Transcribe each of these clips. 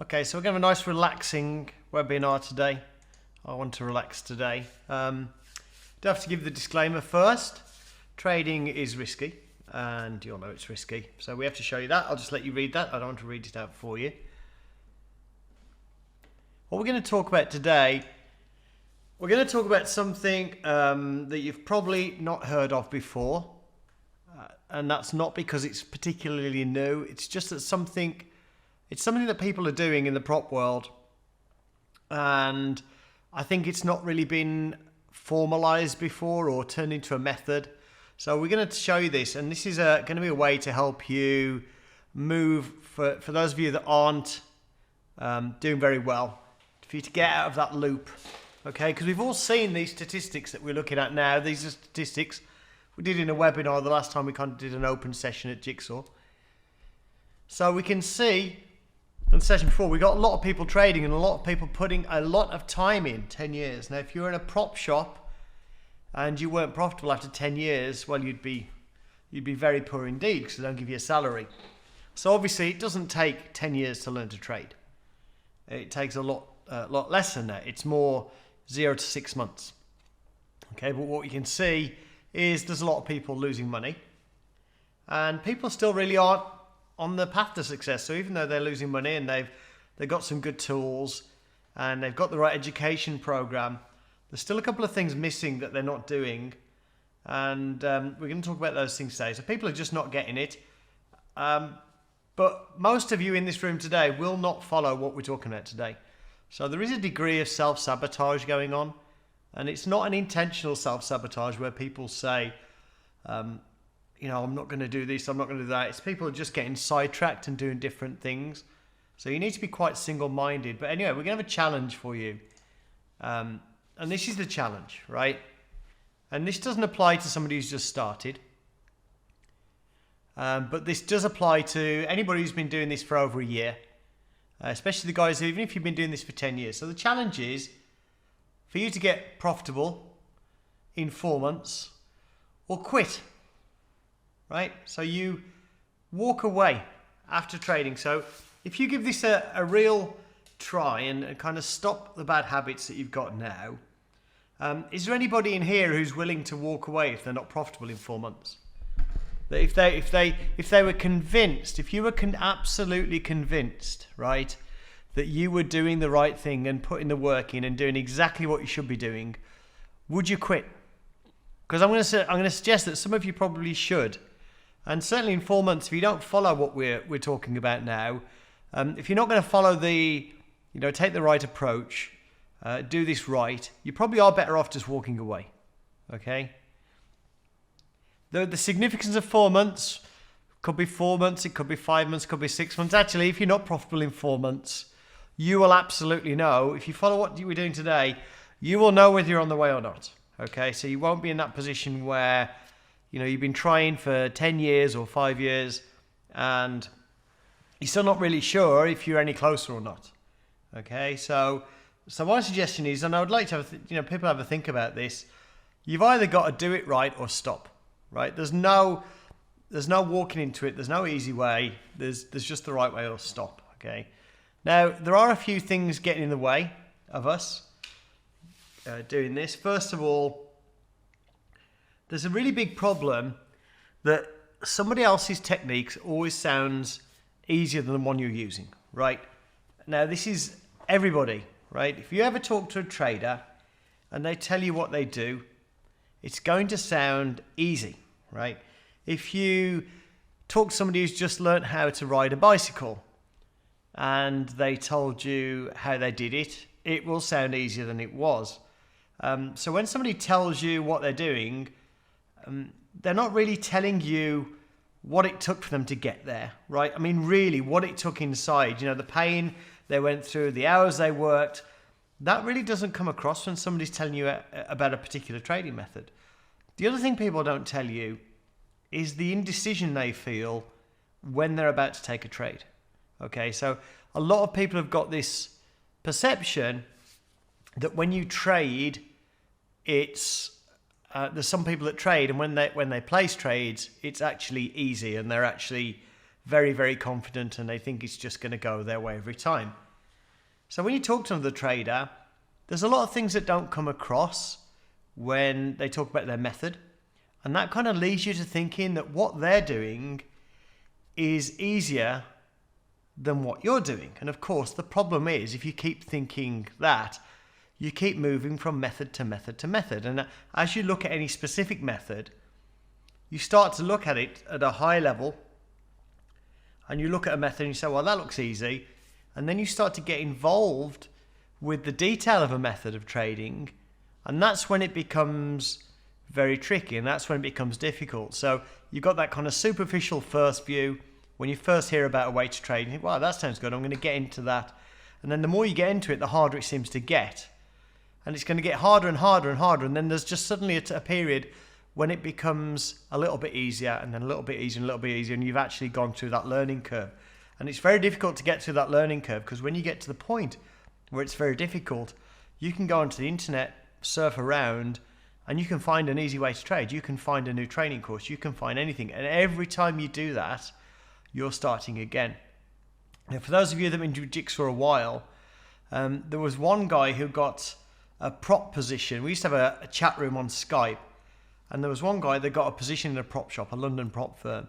Okay, so we're going to have a nice relaxing webinar today. I want to relax today. Do have to give the disclaimer first. Trading is risky, and you'll know it's risky. So we have to show you that. I'll just let you read that. I don't want to read it out for you. What we're going to talk about today, we're going to talk about something that you've probably not heard of before. And that's not because it's particularly new. It's just that it's something that people are doing in the prop world. And I think it's not really been formalized before or turned into a method. So we're going to show you this. And this is going to be a way to help you move, for those of you that aren't doing very well, for you to get out of that loop. Okay, because we've all seen these statistics that we're looking at now. These are statistics we did in a webinar the last time we kind of did an open session at Jigsaw. So we can see in the session before, we got a lot of people trading and a lot of people putting a lot of time in 10 years. Now, if you're in a prop shop and you weren't profitable after 10 years, well, you'd be very poor indeed because they don't give you a salary. So obviously, it doesn't take 10 years to learn to trade. It takes a lot less than that. It's more 0 to 6 months. Okay, but what you can see is there's a lot of people losing money, and people still really aren't on the path to success. So even though they're losing money and they've got some good tools and they've got the right education program, there's still a couple of things missing that they're not doing, and we're going to talk about those things today. So people are just not getting it, but most of you in this room today will not follow what we're talking about today. So there is a degree of self-sabotage going on. And it's not an intentional self-sabotage where people say, I'm not going to do this, I'm not going to do that. It's people just getting sidetracked and doing different things. So you need to be quite single-minded. But anyway, we're going to have a challenge for you. And this is the challenge, right? And this doesn't apply to somebody who's just started. But this does apply to anybody who's been doing this for over a year. Especially the guys who, even if you've been doing this for 10 years. So the challenge is for you to get profitable in 4 months or quit, right? So you walk away after trading. So if you give this a real try and kind of stop the bad habits that you've got now, is there anybody in here who's willing to walk away if they're not profitable in 4 months? That if they were convinced, if you were absolutely convinced, right, that you were doing the right thing and putting the work in and doing exactly what you should be doing, would you quit? Because I'm going to suggest that some of you probably should, and certainly in 4 months, if you don't follow what we're talking about now, if you're not going to follow take the right approach, do this right, you probably are better off just walking away. Okay. The significance of 4 months could be 4 months, it could be 5 months, it could be 6 months. Actually, if you're not profitable in 4 months, you will absolutely know. If you follow what we're doing today, you will know whether you're on the way or not. Okay, so you won't be in that position where you've been trying for 10 years or 5 years and you're still not really sure if you're any closer or not. Okay, so my suggestion is, and I would like to have people have a think about this. You've either got to do it right or stop. Right? There's no walking into it. There's no easy way. There's just the right way or stop. Okay. Now there are a few things getting in the way of us doing this. First of all, there's a really big problem that somebody else's techniques always sounds easier than the one you're using. Right? Now this is everybody. Right? If you ever talk to a trader and they tell you what they do, it's going to sound easy, right? If you talk to somebody who's just learned how to ride a bicycle and they told you how they did it, it will sound easier than it was. So when somebody tells you what they're doing, they're not really telling you what it took for them to get there, right? I mean, really, what it took inside, the pain they went through, the hours they worked, that really doesn't come across when somebody's telling you about a particular trading method. The other thing people don't tell you is the indecision they feel when they're about to take a trade. Okay, so a lot of people have got this perception that when you trade, it's there's some people that trade, and when they place trades, it's actually easy, and they're actually very, very confident, and they think it's just going to go their way every time. So when you talk to another trader, there's a lot of things that don't come across when they talk about their method. And that kind of leads you to thinking that what they're doing is easier than what you're doing. And of course, the problem is if you keep thinking that, you keep moving from method to method to method. And as you look at any specific method, you start to look at it at a high level, and you look at a method and you say, well, that looks easy. And then you start to get involved with the detail of a method of trading. And that's when it becomes very tricky, and that's when it becomes difficult. So you've got that kind of superficial first view. When you first hear about a way to trade, you think, wow, that sounds good, I'm going to get into that. And then the more you get into it, the harder it seems to get. And it's going to get harder and harder and harder. And then there's just suddenly a period when it becomes a little bit easier, and then a little bit easier and a little bit easier, and you've actually gone through that learning curve. And it's very difficult to get through that learning curve, because when you get to the point where it's very difficult, you can go onto the internet, surf around, and you can find an easy way to trade. You can find a new training course. You can find anything. And every time you do that, you're starting again. Now, for those of you that have been doing jigs for a while, there was one guy who got a prop position. We used to have a chat room on Skype. And there was one guy that got a position in a prop shop, a London prop firm.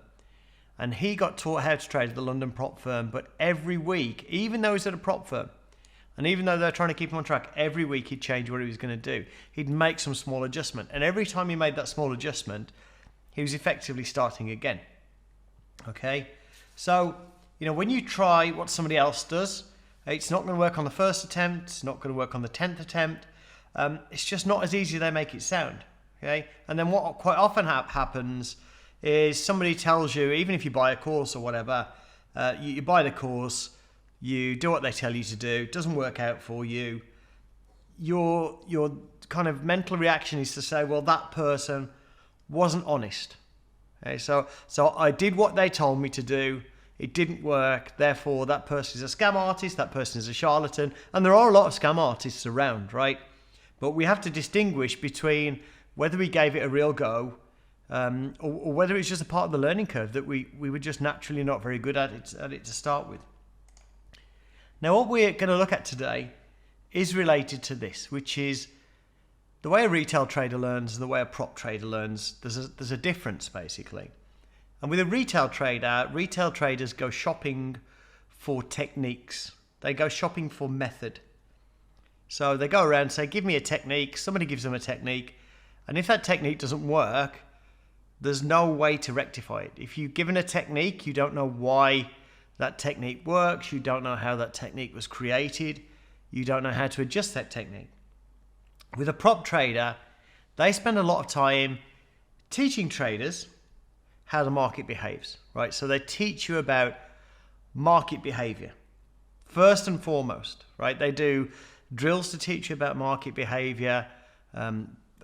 And he got taught how to trade at the London prop firm. But every week, even though he's at a prop firm, and even though they're trying to keep him on track, every week he'd change what he was going to do. He'd make some small adjustment. And every time he made that small adjustment, he was effectively starting again. Okay? So, when you try what somebody else does, it's not going to work on the first attempt. It's not going to work on the 10th attempt. It's just not as easy as they make it sound. Okay? And then what quite often happens is somebody tells you, even if you buy a course or whatever, you buy the course, you do what they tell you to do, it doesn't work out for you. Your kind of mental reaction is to say, well, that person wasn't honest. Okay? So I did what they told me to do, it didn't work, therefore that person is a scam artist, that person is a charlatan, and there are a lot of scam artists around, right? But we have to distinguish between whether we gave it a real go, or whether it's just a part of the learning curve that we were just naturally not very good at it to start with. Now, what we're going to look at today is related to this, which is the way a retail trader learns and the way a prop trader learns. There's a difference, basically. And with a retail trader, retail traders go shopping for techniques. They go shopping for method. So they go around and say, give me a technique. Somebody gives them a technique. And if that technique doesn't work, there's no way to rectify it. If you're given a technique, you don't know why that technique works. You don't know how that technique was created. You don't know how to adjust that technique. With a prop trader, they spend a lot of time teaching traders how the market behaves, right? So they teach you about market behavior first and foremost, right? They do drills to teach you about market behavior.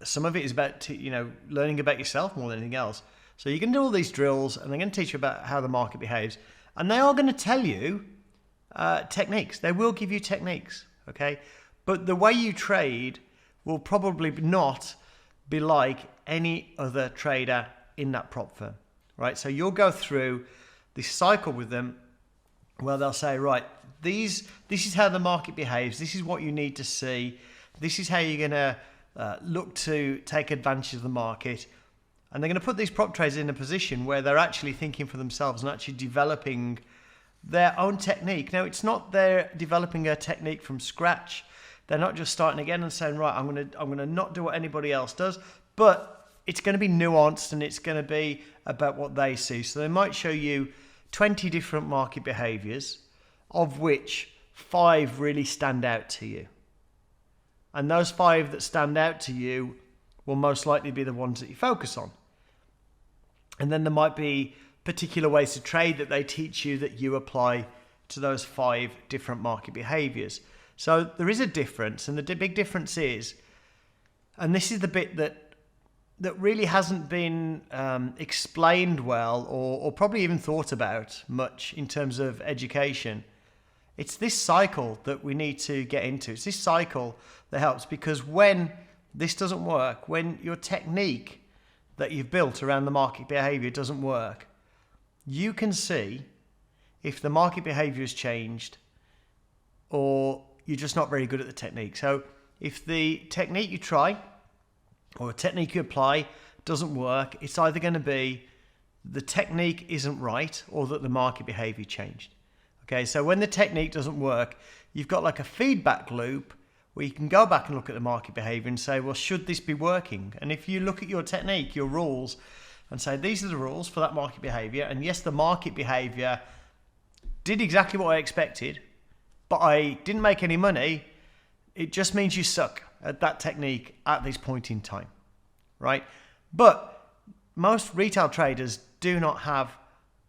Some of it is about learning about yourself more than anything else. So you can do all these drills, and they're going to teach you about how the market behaves, and they are going to tell you techniques. They will give you techniques, okay? But the way you trade will probably not be like any other trader in that prop firm, right? So you'll go through this cycle with them where they'll say, right, this is how the market behaves. This is what you need to see. This is how you're going to look to take advantage of the market. And they're going to put these prop traders in a position where they're actually thinking for themselves and actually developing their own technique. Now, it's not they're developing a technique from scratch. They're not just starting again and saying, right, I'm going to not do what anybody else does, but it's going to be nuanced and it's going to be about what they see. So they might show you 20 different market behaviors, of which 5 really stand out to you. And those 5 that stand out to you will most likely be the ones that you focus on. And then there might be particular ways to trade that they teach you that you apply to those 5 different market behaviors. So there is a difference, and the big difference is, and this is the bit that really hasn't been explained well or probably even thought about much in terms of education. It's this cycle that we need to get into. It's this cycle that helps, because when this doesn't work, when your technique that you've built around the market behavior doesn't work, you can see if the market behavior has changed, or you're just not very good at the technique. So if the technique you try or a technique you apply doesn't work, it's either going to be the technique isn't right or that the market behavior changed. Okay, so when the technique doesn't work, you've got like a feedback loop where you can go back and look at the market behavior and say, well, should this be working? And if you look at your technique, your rules, and say, these are the rules for that market behavior, and yes, the market behavior did exactly what I expected, but I didn't make any money, it just means you suck at that technique at this point in time, right? But most retail traders do not have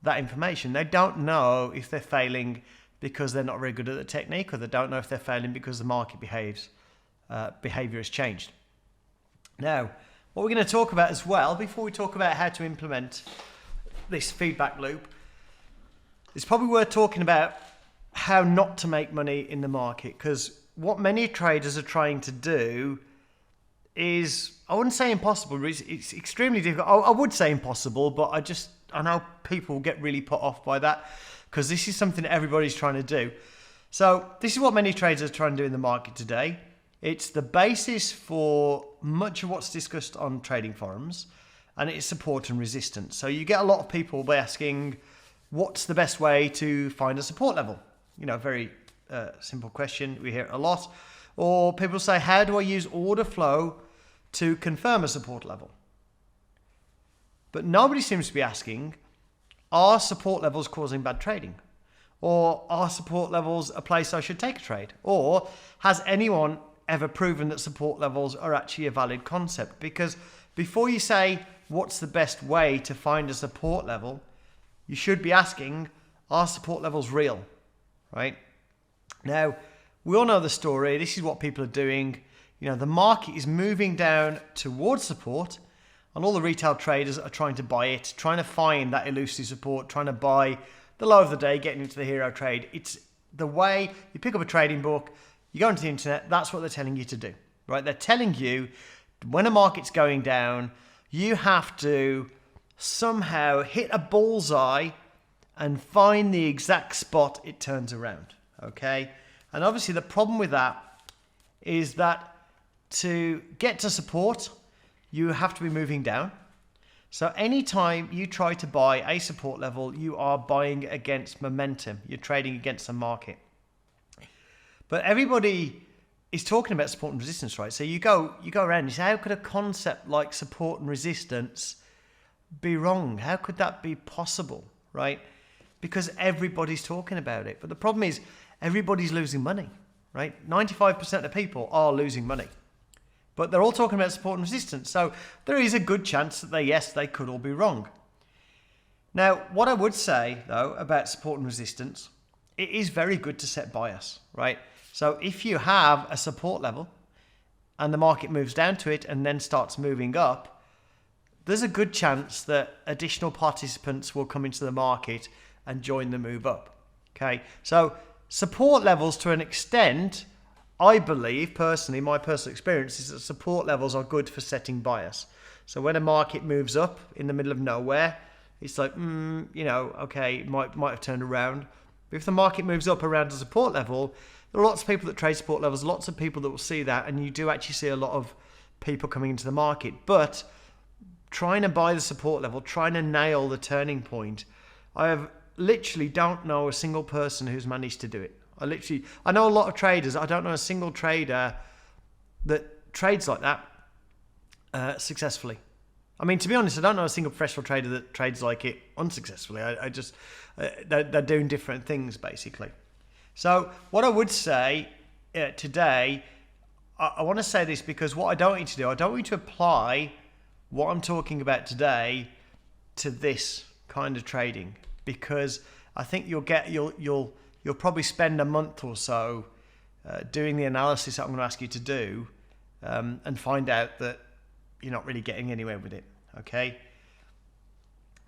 that information. They don't know if they're failing because they're not very good at the technique, or they don't know if they're failing because the market behavior has changed. Now, what we're going to talk about as well, before we talk about how to implement this feedback loop, it's probably worth talking about how not to make money in the market, because what many traders are trying to do is, I wouldn't say impossible, it's extremely difficult. I would say impossible, but I know people get really put off by that, because this is something that everybody's trying to do. So this is what many traders are trying to do in the market today. It's the basis for much of what's discussed on trading forums, and it's support and resistance. So you get a lot of people by asking, what's the best way to find a support level? Very simple question. We hear it a lot. Or people say, how do I use Orderflow to confirm a support level? But nobody seems to be asking, are support levels causing bad trading? Or are support levels a place I should take a trade? Or has anyone ever proven that support levels are actually a valid concept? Because before you say, what's the best way to find a support level, you should be asking, are support levels real, right? Now, we all know the story. This is what people are doing. The market is moving down towards support, and all the retail traders are trying to buy it, trying to find that elusive support, trying to buy the low of the day, getting into the hero trade. It's the way you pick up a trading book, you go into the internet, that's what they're telling you to do, right? They're telling you when a market's going down, you have to somehow hit a bullseye and find the exact spot it turns around, okay? And obviously the problem with that is that to get to support, you have to be moving down. So anytime you try to buy a support level, you are buying against momentum. You're trading against the market. But everybody is talking about support and resistance, right? So you go around and you say, how could a concept like support and resistance be wrong? How could that be possible, right? Because everybody's talking about it. But the problem is everybody's losing money, right? 95% of people are losing money. But they're all talking about support and resistance. So there is a good chance that they could all be wrong. Now, what I would say, though, about support and resistance, it is very good to set bias, right? So if you have a support level and the market moves down to it and then starts moving up, there's a good chance that additional participants will come into the market and join the move up. Okay, so support levels, to an extent, I believe personally, my personal experience is that support levels are good for setting bias. So when a market moves up in the middle of nowhere, it's like, okay, it might have turned around. But if the market moves up around a support level, there are lots of people that trade support levels, lots of people that will see that, and you do actually see a lot of people coming into the market. But trying to buy the support level, trying to nail the turning point, I literally don't know a single person who's managed to do it. I know a lot of traders. I don't know a single trader that trades like that successfully. I mean, to be honest, I don't know a single professional trader that trades like it unsuccessfully. They're doing different things, basically. So what I would say today, I want to say this because what I don't want you to do, I don't want you to apply what I'm talking about today to this kind of trading, because I think you'll probably spend a month or so doing the analysis that I'm going to ask you to do, and find out that you're not really getting anywhere with it. Okay.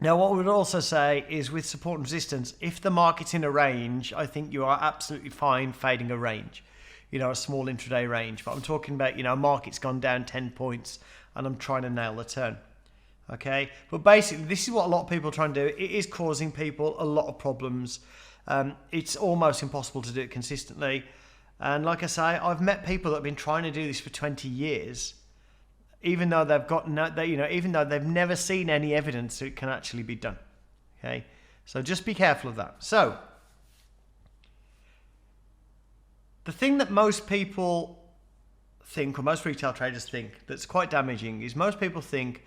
Now, what we would also say is with support and resistance, if the market's in a range, I think you are absolutely fine fading a range, a small intraday range. But I'm talking about, market's gone down 10 points and I'm trying to nail the turn. Okay. But basically, this is what a lot of people are trying to do. It is causing people a lot of problems. It's almost impossible to do it consistently. And like I say, I've met people that have been trying to do this for 20 years, even though they've got even though they've never seen any evidence that it can actually be done. Okay, so just be careful of that. So the thing that most people think, or most retail traders think, that's quite damaging is most people think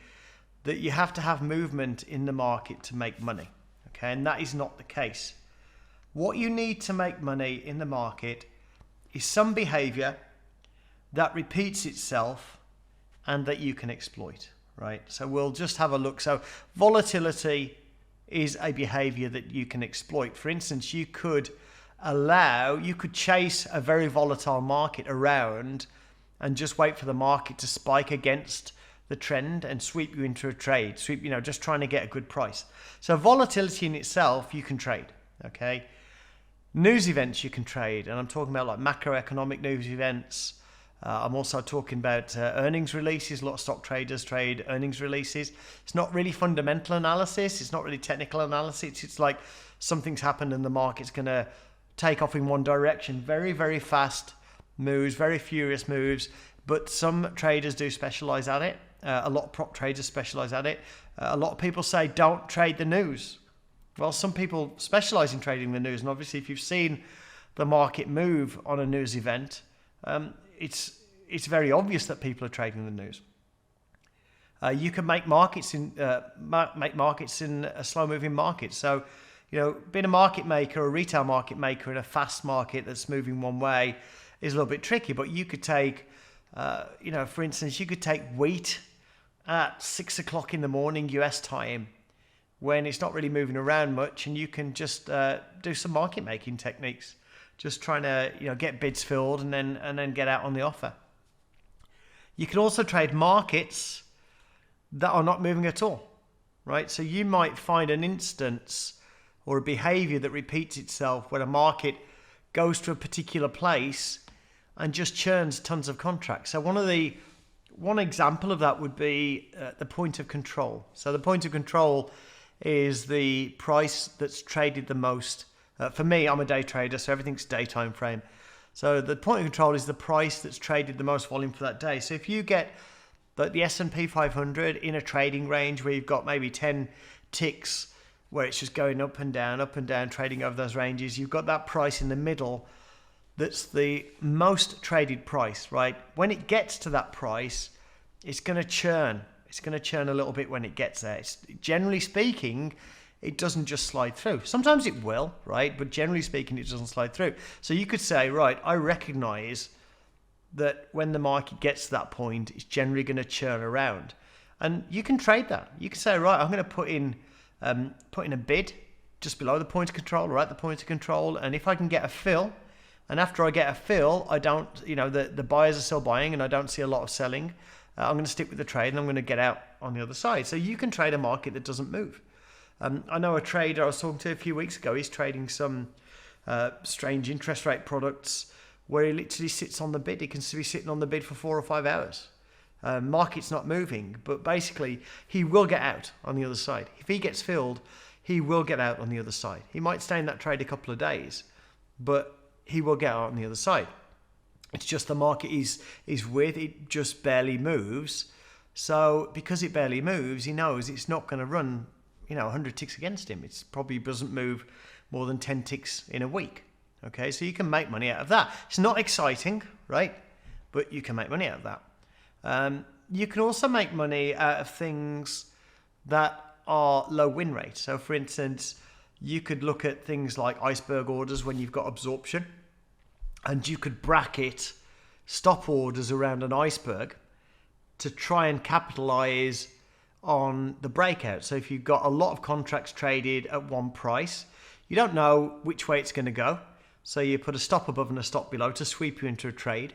that you have to have movement in the market to make money. Okay, and that is not the case. What you need to make money in the market is some behavior that repeats itself and that you can exploit, right? So we'll just have a look. So volatility is a behavior that you can exploit. For instance, you could chase a very volatile market around and just wait for the market to spike against the trend and sweep you into a trade, just trying to get a good price. So volatility in itself, you can trade, okay? News events you can trade, and I'm talking about like macroeconomic news events. I'm also talking about earnings releases. A lot of stock traders trade earnings releases. It's not really fundamental analysis. It's not really technical analysis. It's like something's happened and the market's going to take off in one direction. Very, very fast moves, very furious moves. But some traders do specialize at it. A lot of prop traders specialize at it. A lot of people say don't trade the news. Well, some people specialize in trading the news. And obviously, if you've seen the market move on a news event, it's very obvious that people are trading the news. You can make markets in a slow-moving market. So, being a market maker, a retail market maker in a fast market that's moving one way is a little bit tricky. But you could take, for instance, you could take wheat at 6 o'clock in the morning US time when it's not really moving around much, and you can just do some market making techniques, just trying to get bids filled and then get out on the offer. You can also trade markets that are not moving at all, right? So you might find an instance or a behavior that repeats itself when a market goes to a particular place and just churns tons of contracts. So one example of that would be the point of control. So the point of control is the price that's traded the most. For me, I'm a day trader, so everything's day time frame. So the point of control is the price that's traded the most volume for that day. So if you get the S&P 500 in a trading range where you've got maybe 10 ticks where it's just going up and down, trading over those ranges, you've got that price in the middle that's the most traded price, right? When it gets to that price, it's going to churn. It's going to churn a little bit when it gets there. Generally speaking, it doesn't just slide through. Sometimes it will, right? But generally speaking, it doesn't slide through. So you could say, right, I recognize that when the market gets to that point, it's generally going to churn around. And you can trade that. You can say, right, I'm going to put in a bid just below the point of control, right? The point of control. And if I can get a fill, and after I get a fill, I don't, the buyers are still buying and I don't see a lot of selling, I'm going to stick with the trade and I'm going to get out on the other side. So you can trade a market that doesn't move. I know a trader I was talking to a few weeks ago, he's trading some strange interest rate products where he literally sits on the bid. He can be sitting on the bid for 4 or 5 hours. Market's not moving, but basically he will get out on the other side. If he gets filled, he will get out on the other side. He might stay in that trade a couple of days, but he will get out on the other side. It's just the market is with, it just barely moves. So because it barely moves, he knows it's not going to run 100 ticks against him. It probably doesn't move more than 10 ticks in a week. Okay, so you can make money out of that. It's not exciting, right? But you can make money out of that. You can also make money out of things that are low win rate. So for instance, you could look at things like iceberg orders when you've got absorption, and you could bracket stop orders around an iceberg to try and capitalize on the breakout. So if you've got a lot of contracts traded at one price, you don't know which way it's going to go. So you put a stop above and a stop below to sweep you into a trade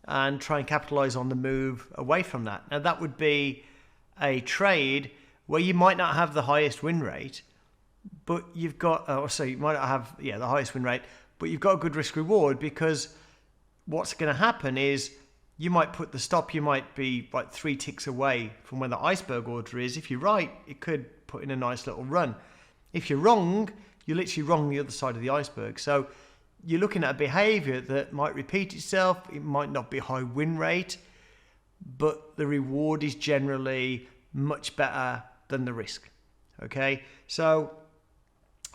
and try and capitalize on the move away from that. Now that would be a trade where you might not have the highest win rate, but you've got, you might not have the highest win rate, but you've got a good risk reward, because what's going to happen is you might put the stop, you might be like 3 ticks away from where the iceberg order is. If you're right, it could put in a nice little run. If you're wrong, you're literally wrong the other side of the iceberg. So you're looking at a behavior that might repeat itself. It might not be high win rate, but the reward is generally much better than the risk. Okay, so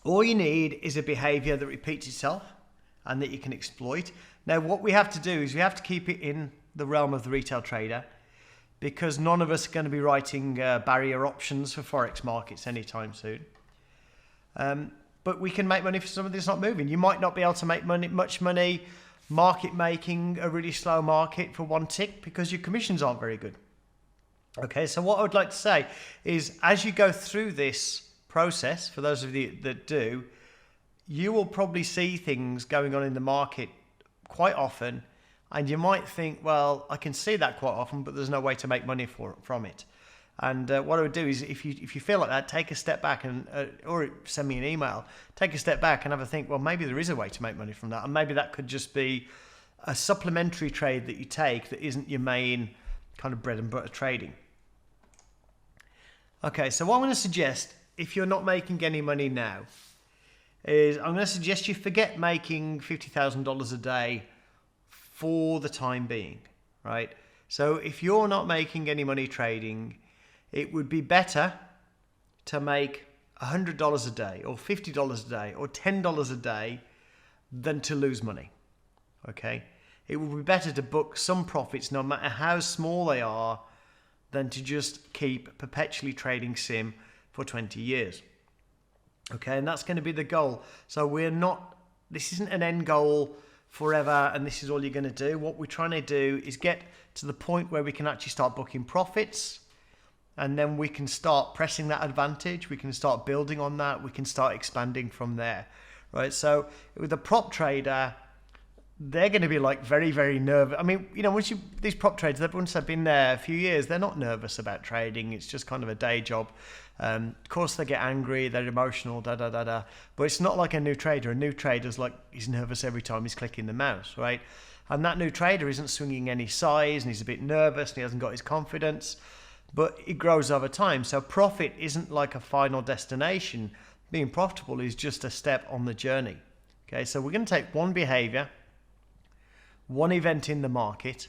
all you need is a behavior that repeats itself and that you can exploit. Now, what we have to do is we have to keep it in the realm of the retail trader, because none of us are going to be writing barrier options for Forex markets anytime soon. But we can make money for somebody that's not moving. You might not be able to make much money market making a really slow market for one tick because your commissions aren't very good. Okay, so what I would like to say is, as you go through this process, for those of you that do, you will probably see things going on in the market quite often, and you might think, well, I can see that quite often, but there's no way to make money from it. And what I would do is, if you feel like that, take a step back and or send me an email. Take a step back and have a think. Well, maybe there is a way to make money from that, and maybe that could just be a supplementary trade that you take that isn't your main kind of bread and butter trading. Okay, so what I'm going to suggest, if you're not making any money now, is I'm going to suggest you forget making $50,000 a day for the time being, right? So if you're not making any money trading, it would be better to make $100 a day or $50 a day or $10 a day than to lose money, okay? It would be better to book some profits, no matter how small they are, than to just keep perpetually trading sim for 20 years. Okay, and that's going to be the goal. So this isn't an end goal forever and this is all you're going to do. What we're trying to do is get to the point where we can actually start booking profits, and then we can start pressing that advantage. We can start building on that. We can start expanding from there, right? So with a prop trader, they're going to be like very, very nervous. I mean, these prop traders, once they've been there a few years, they're not nervous about trading. It's just kind of a day job. Of course, they get angry, they're emotional, but it's not like a new trader. A new trader's like, he's nervous every time he's clicking the mouse, right? And that new trader isn't swinging any size, and he's a bit nervous, and he hasn't got his confidence, but it grows over time. So profit isn't like a final destination. Being profitable is just a step on the journey. Okay, so we're going to take one behavior, one event in the market,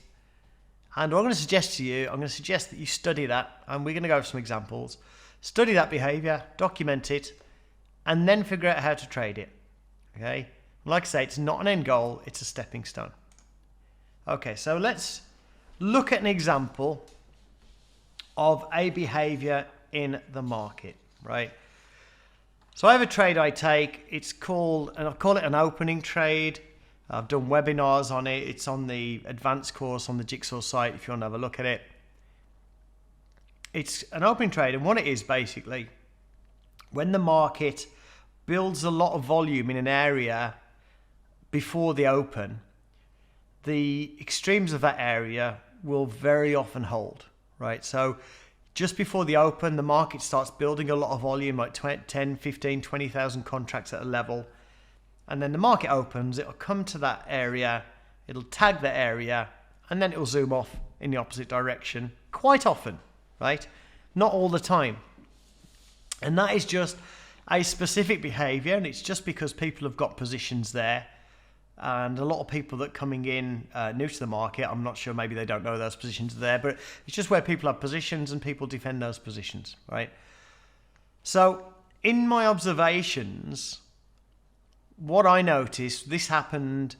and what I'm going to suggest to you, I'm going to suggest that you study that, and we're going to go over some examples. Study that behavior, document it, and then figure out how to trade it. Okay, like I say, it's not an end goal, it's a stepping stone. Okay, so let's look at an example of a behavior in the market, right? So I have a trade I take, it's called, and I call it an opening trade. I've done webinars on it. It's on the advanced course on the Jigsaw site if you want to have a look at it. It's an opening trade, and what it is basically, when the market builds a lot of volume in an area before the open, the extremes of that area will very often hold, right? So just before the open, the market starts building a lot of volume, like 10, 15, 20,000 contracts at a level. And then the market opens, it'll come to that area, it'll tag the area, and then it'll zoom off in the opposite direction quite often, right? Not all the time. And that is just a specific behavior, and it's just because people have got positions there. And a lot of people that are coming in new to the market, I'm not sure, maybe they don't know those positions are there, but it's just where people have positions and people defend those positions, right? So in my observations, what I noticed, this happened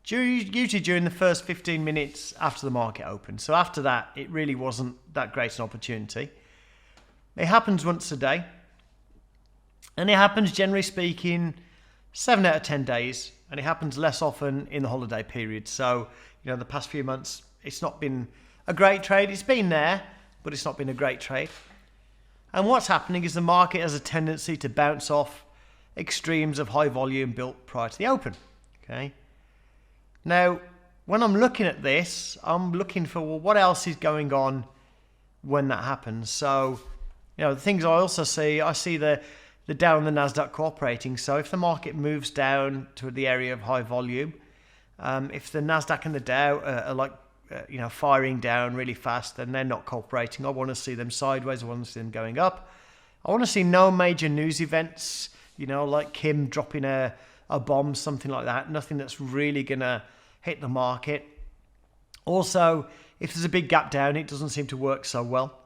usually during the first 15 minutes after the market opened. So after that, it really wasn't that great an opportunity. It happens once a day. And it happens, generally speaking, 7 out of 10 days. And it happens less often in the holiday period. So, the past few months, it's not been a great trade. It's been there, but it's not been a great trade. And what's happening is the market has a tendency to bounce off extremes of high volume built prior to the open. Okay. Now, when I'm looking at this, I'm looking for, well, what else is going on when that happens? So, the things I also see, I see the Dow and the Nasdaq cooperating. So if the market moves down to the area of high volume, if the Nasdaq and the Dow are firing down really fast, then they're not cooperating. I want to see them sideways. I want to see them going up. I want to see no major news events, like Kim dropping a a bomb, something like that. Nothing that's really going to hit the market. Also, if there's a big gap down, it doesn't seem to work so well.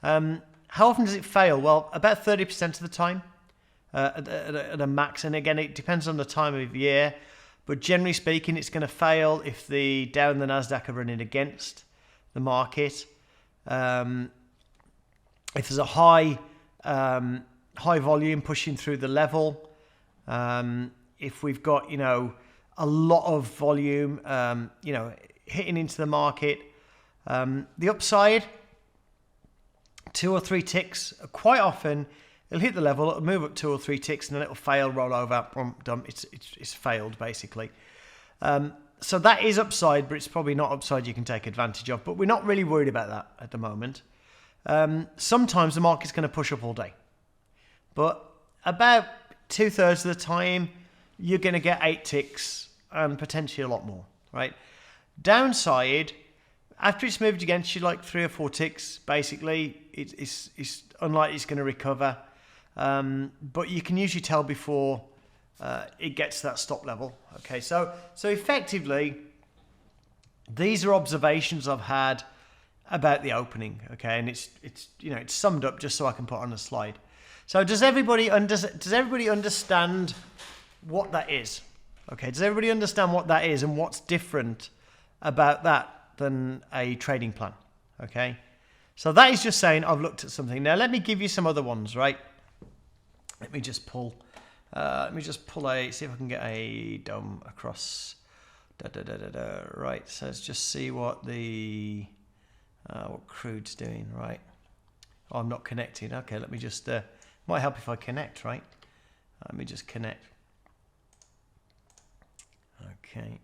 How often does it fail? Well, about 30% of the time at a max. And again, it depends on the time of year. But generally speaking, it's going to fail if the Dow and the Nasdaq are running against the market. If there's a high volume pushing through the level, if we've got a lot of volume hitting into the market, the upside, 2 or 3 ticks, quite often it'll hit the level, it'll move up 2 or 3 ticks, and then it'll fail, roll over, done. It's failed basically. So that is upside, but it's probably not upside you can take advantage of. But we're not really worried about that at the moment. Sometimes the market's going to push up all day, but about 2/3 of the time you're going to get 8 ticks and potentially a lot more, right? Downside, after it's moved against you like 3 or 4 ticks, basically it's unlikely it's going to recover. But you can usually tell before it gets to that stop level. Okay, so effectively, these are observations I've had about the opening. Okay, and it's summed up just so I can put on a slide. So does everybody understand what that is? Okay, does everybody understand what that is and what's different about that than a trading plan? Okay, so that is just saying I've looked at something. Now let me give you some other ones, right? Let me just pull see if I can get a DOM across. Right, so let's just see what the what crude's doing, right? Oh, I'm not connected. Okay, let me just might help if I connect, right? Let me just connect. Okay.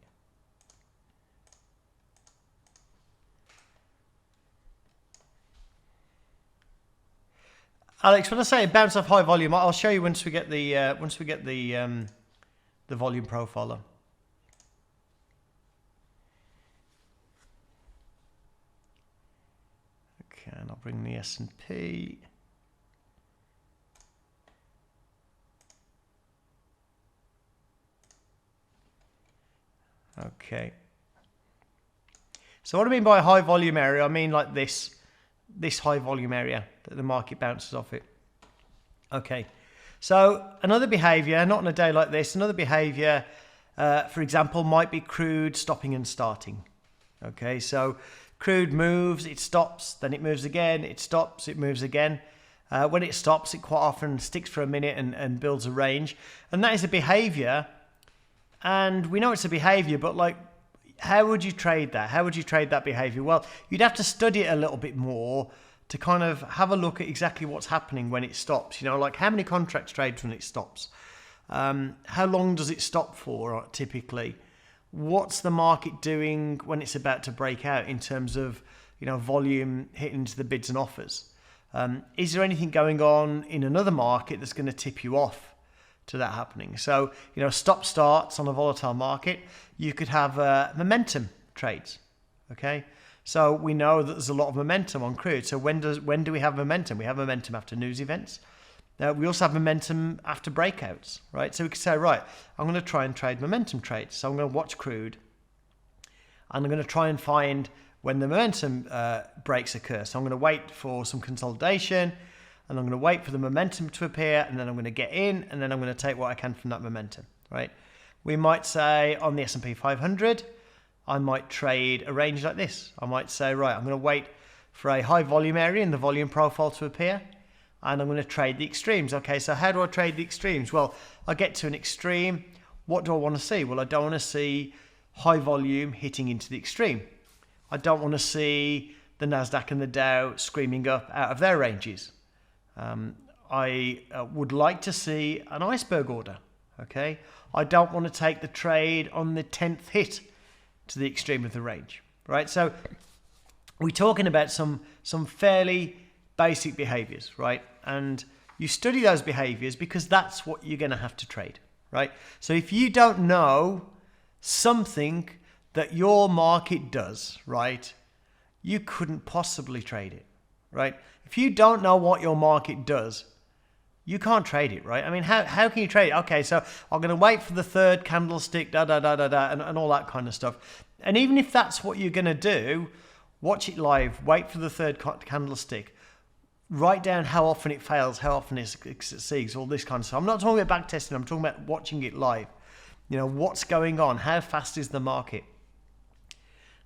Alex, when I say bounce off high volume, I'll show you once we get the volume profile on. Okay, and I'll bring the S&P. Okay. So what I mean by high volume area, I mean like this high volume area that the market bounces off it. Okay. So another behavior, not on a day like this, another behavior, for example, might be crude stopping and starting. Okay. So crude moves, it stops, then it moves again, it stops, it moves again. When it stops, it quite often sticks for a minute and builds a range. And that is a behavior. And we know it's a behavior, but like, how would you trade that? How would you trade that behavior? Well, you'd have to study it a little bit more to kind of have a look at exactly what's happening when it stops. Like how many contracts trade when it stops? How long does it stop for typically? What's the market doing when it's about to break out in terms of, volume hitting into the bids and offers? Is there anything going on in another market that's going to tip you off to that happening? So, stop starts on a volatile market, you could have momentum trades. Okay. So we know that there's a lot of momentum on crude. So when do we have momentum? We have momentum after news events. We also have momentum after breakouts, right? So we could say, right, I'm going to try and trade momentum trades. So I'm going to watch crude and I'm going to try and find when the momentum breaks occur. So I'm going to wait for some consolidation and I'm going to wait for the momentum to appear, and then I'm going to get in, and then I'm going to take what I can from that momentum, right? We might say on the S&P 500, I might trade a range like this. I might say, right, I'm going to wait for a high volume area in the volume profile to appear, and I'm going to trade the extremes. Okay, so how do I trade the extremes? Well, I get to an extreme. What do I want to see? Well, I don't want to see high volume hitting into the extreme. I don't want to see the Nasdaq and the Dow screaming up out of their ranges. I would like to see an iceberg order. Okay, I don't want to take the trade on the 10th hit to the extreme of the range, right? So we're talking about some fairly basic behaviors, right? And you study those behaviors because that's what you're going to have to trade, right? So if you don't know something that your market does, right, you couldn't possibly trade it, right? If you don't know what your market does, you can't trade it, right? I mean, how can you trade it? Okay, so I'm going to wait for the third candlestick, and all that kind of stuff. And even if that's what you're going to do, watch it live, wait for the third candlestick, write down how often it fails, how often it succeeds, all this kind of stuff. I'm not talking about backtesting, I'm talking about watching it live. You know, what's going on? How fast is the market?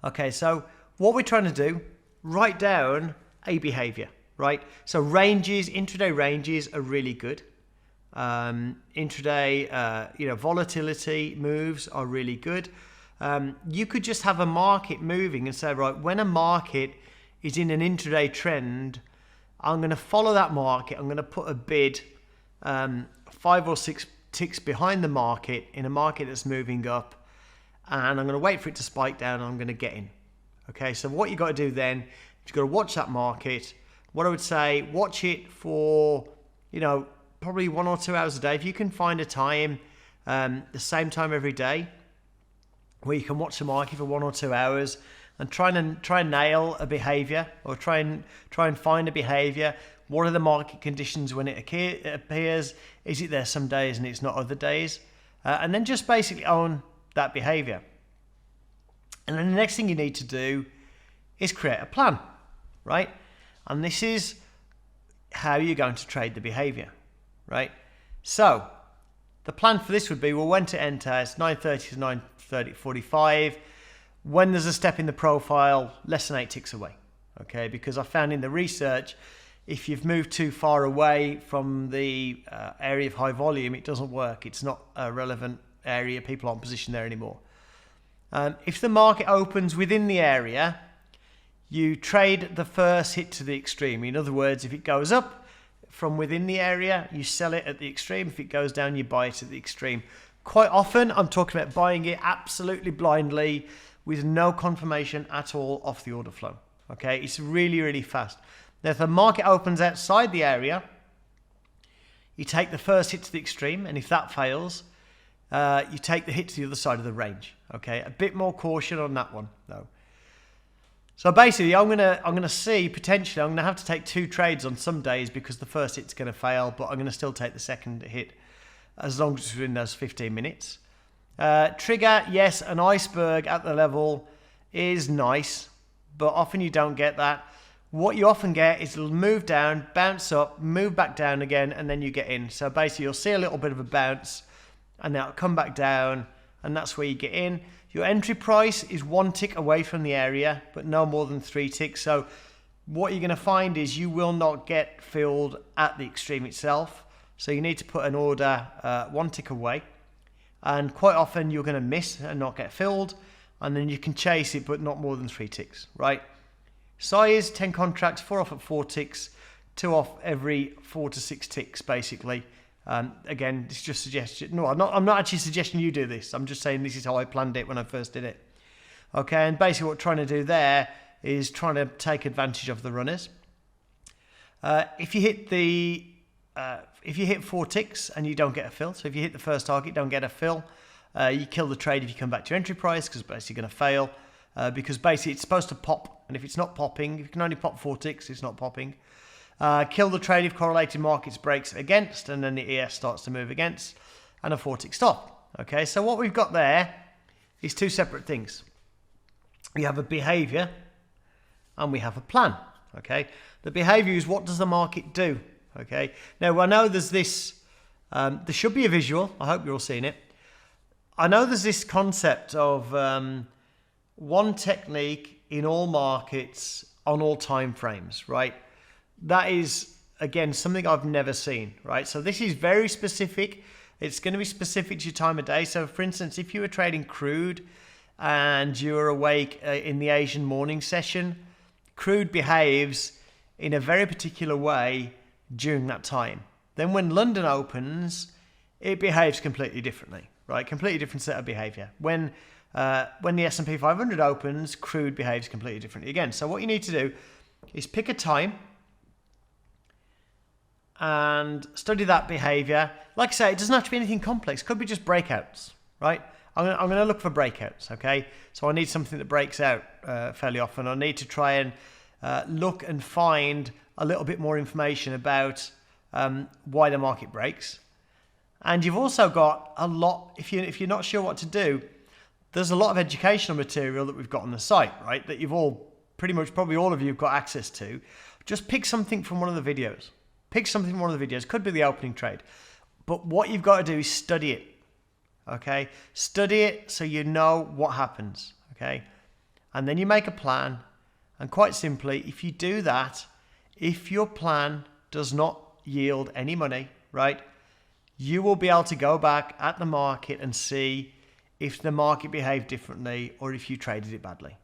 Okay, so what we're trying to do, write down a behavior, right? So ranges, intraday ranges are really good. Intraday, volatility moves are really good. You could just have a market moving and say, right, when a market is in an intraday trend, I'm going to follow that market. I'm going to put a bid 5 or 6 ticks behind the market in a market that's moving up, and I'm going to wait for it to spike down and I'm going to get in. Okay, so what you've got to do then, you've got to watch that market. What I would say, watch it for, probably 1 or 2 hours a day. If you can find a time, the same time every day, where you can watch the market for 1 or 2 hours and try and nail a behavior, or try and find a behavior. What are the market conditions when it appears? Is it there some days and it's not other days? And then just basically own that behavior. And then the next thing you need to do is create a plan, right? And this is how you're going to trade the behavior, right? So the plan for this would be, well, when to enter, it's 9:30 to 9:45. When there's a step in the profile, less than 8 ticks away, okay? Because I found in the research, if you've moved too far away from the area of high volume, it doesn't work. It's not a relevant area. People aren't positioned there anymore. If the market opens within the area, you trade the first hit to the extreme. In other words, if it goes up from within the area, you sell it at the extreme. If it goes down, you buy it at the extreme. Quite often, I'm talking about buying it absolutely blindly with no confirmation at all off the order flow. Okay, it's really, really fast. Now, if the market opens outside the area, you take the first hit to the extreme, and if that fails, you take the hit to the other side of the range. Okay, a bit more caution on that one, though. So basically, I'm gonna see potentially I'm gonna have to take 2 trades on some days because the first hit's gonna fail, but I'm gonna still take the second hit as long as it's within those 15 minutes. Trigger, yes, an iceberg at the level is nice, but often you don't get that. What you often get is it'll move down, bounce up, move back down again, and then you get in. So basically, you'll see a little bit of a bounce, and then it'll come back down, and that's where you get in. Your entry price is 1 tick away from the area, but no more than 3 ticks. So what you're going to find is you will not get filled at the extreme itself. So you need to put an order 1 tick away. And quite often you're going to miss and not get filled. And then you can chase it, but not more than 3 ticks, right? Size, 10 contracts, 4 off at 4 ticks, 2 off every 4 to 6 ticks, basically. Again, it's just suggestion. No, I'm not actually suggesting you do this. I'm just saying this is how I planned it when I first did it. Okay, and basically what we're trying to do there is trying to take advantage of the runners. If you hit 4 ticks and you don't get a fill, so if you hit the first target, don't get a fill, you kill the trade if you come back to your entry price, because basically you're going to fail. Because basically it's supposed to pop, and if it's not popping, if you can only pop 4 ticks, it's not popping. Kill the trade if correlated markets breaks against, and then the ES starts to move against, and a 4 tick stop. Okay, so what we've got there is 2 separate things. We have a behavior and we have a plan. Okay, the behavior is what does the market do? Okay, now I know there's this, there should be a visual. I hope you're all seeing it. I know there's this concept of one technique in all markets on all time frames, right? That is, again, something I've never seen, right? So this is very specific. It's going to be specific to your time of day. So for instance, if you were trading crude and you were awake in the Asian morning session, crude behaves in a very particular way during that time. Then when London opens, it behaves completely differently, right? Completely different set of behavior. When the S&P 500 opens, crude behaves completely differently again. So what you need to do is pick a time and study that behavior. Like I say, it doesn't have to be anything complex. It could be just breakouts, right? I'm going to look for breakouts, okay? So I need something that breaks out fairly often. I need to try and look and find a little bit more information about why the market breaks. And you've also got a lot, if you're not sure what to do, there's a lot of educational material that we've got on the site, right? That you've all, pretty much probably all of you have got access to. Just pick something from one of the videos. Pick something from one of the videos. Could be the opening trade. But what you've got to do is study it, okay? Study it so you know what happens, okay? And then you make a plan. And quite simply, if you do that, if your plan does not yield any money, right, you will be able to go back at the market and see if the market behaved differently or if you traded it badly,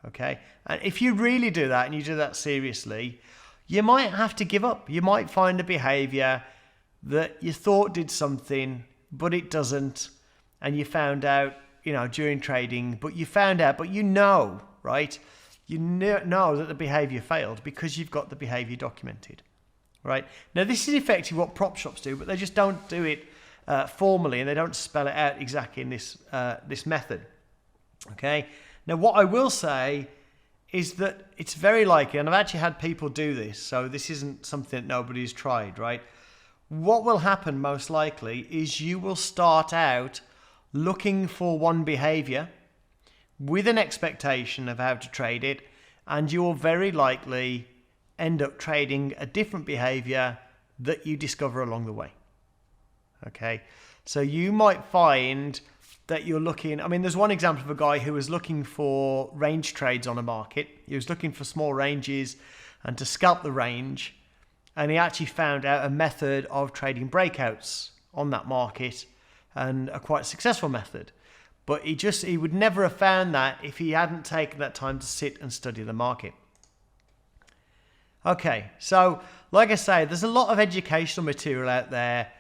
okay? And if you really do that and you do that seriously, you might have to give up. You might find a behavior that you thought did something, but it doesn't, and you found out, during trading, but you know, right? You know that the behavior failed because you've got the behavior documented, right? Now, this is effectively what prop shops do, but they just don't do it formally, and they don't spell it out exactly in this method, okay? Now, what I will say is that it's very likely, and I've actually had people do this, so this isn't something that nobody's tried, right? What will happen most likely is you will start out looking for one behavior with an expectation of how to trade it, and you will very likely end up trading a different behavior that you discover along the way. Okay, so you might find that you're looking, there's one example of a guy who was looking for range trades on a market. He was looking for small ranges and to scalp the range, and he actually found out a method of trading breakouts on that market, and a quite successful method. But he would never have found that if he hadn't taken that time to sit and study the market. Okay, so like I say, there's a lot of educational material out there.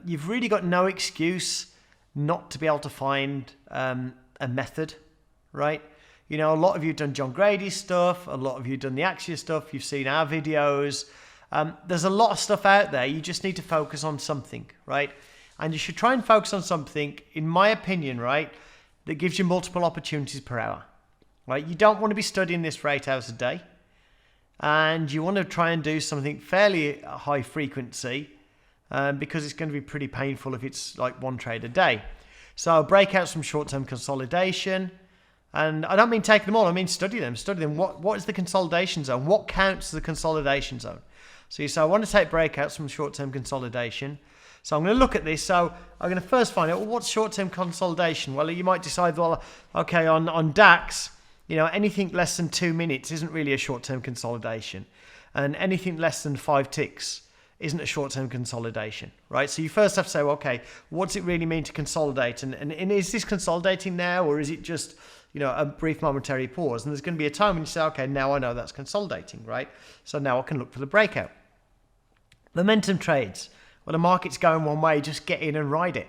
You've really got no excuse not to be able to find a method, right? A lot of you have done John Grady's stuff. A lot of you have done the Axia stuff. You've seen our videos. There's a lot of stuff out there. You just need to focus on something, right? And you should try and focus on something, in my opinion, right, that gives you multiple opportunities per hour, right? You don't want to be studying this for 8 hours a day. And you want to try and do something fairly high frequency, because it's going to be pretty painful if it's like one trade a day. So breakouts from short-term consolidation. And I don't mean take them all, I mean study them. Study them. What is the consolidation zone? What counts as the consolidation zone? So you say, I want to take breakouts from short-term consolidation. So I'm going to look at this. So I'm going to first find out, what's short-term consolidation? Well, you might decide, well, okay, on DAX, anything less than 2 minutes isn't really a short-term consolidation. And anything less than 5 ticks isn't a short-term consolidation, right? So you first have to say, well, okay, what's it really mean to consolidate? And is this consolidating now, or is it just, a brief momentary pause? And there's going to be a time when you say, okay, now I know that's consolidating, right? So now I can look for the breakout. Momentum trades. Well, the market's going one way, just get in and ride it,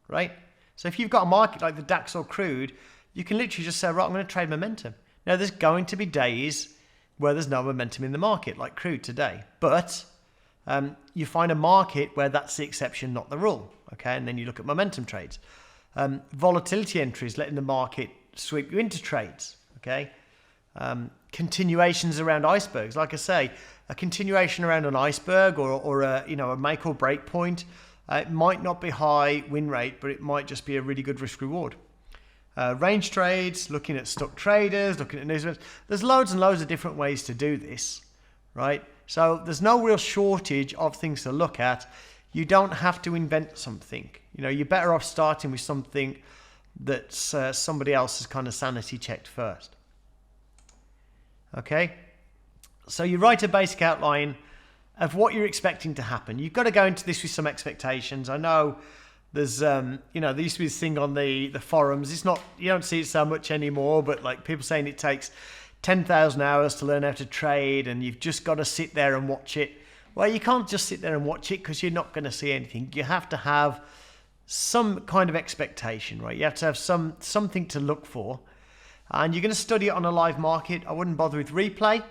right? So if you've got a market like the DAX or crude, you can literally just say, right, I'm going to trade momentum. Now, there's going to be days where there's no momentum in the market, like crude today. But you find a market where that's the exception, not the rule, okay? And then you look at momentum trades. Volatility entries, letting the market sweep you into trades, okay? Continuations around icebergs. Like I say, a continuation around an iceberg or a make or break point, it might not be high win rate, but it might just be a really good risk reward. Range trades, looking at stock traders, looking at news. There's loads and loads of different ways to do this, right? So there's no real shortage of things to look at. You don't have to invent something. You're better off starting with something that's somebody else has kind of sanity checked first. Okay? So you write a basic outline of what you're expecting to happen. You've got to go into this with some expectations. I know there's, there used to be this thing on the forums. It's not, you don't see it so much anymore, but like people saying it takes 10,000 hours to learn how to trade and you've just got to sit there and watch it. Well, you can't just sit there and watch it because you're not going to see anything. You have to have some kind of expectation, right? You have to have something to look for. And you're going to study it on a live market. I wouldn't bother with replay.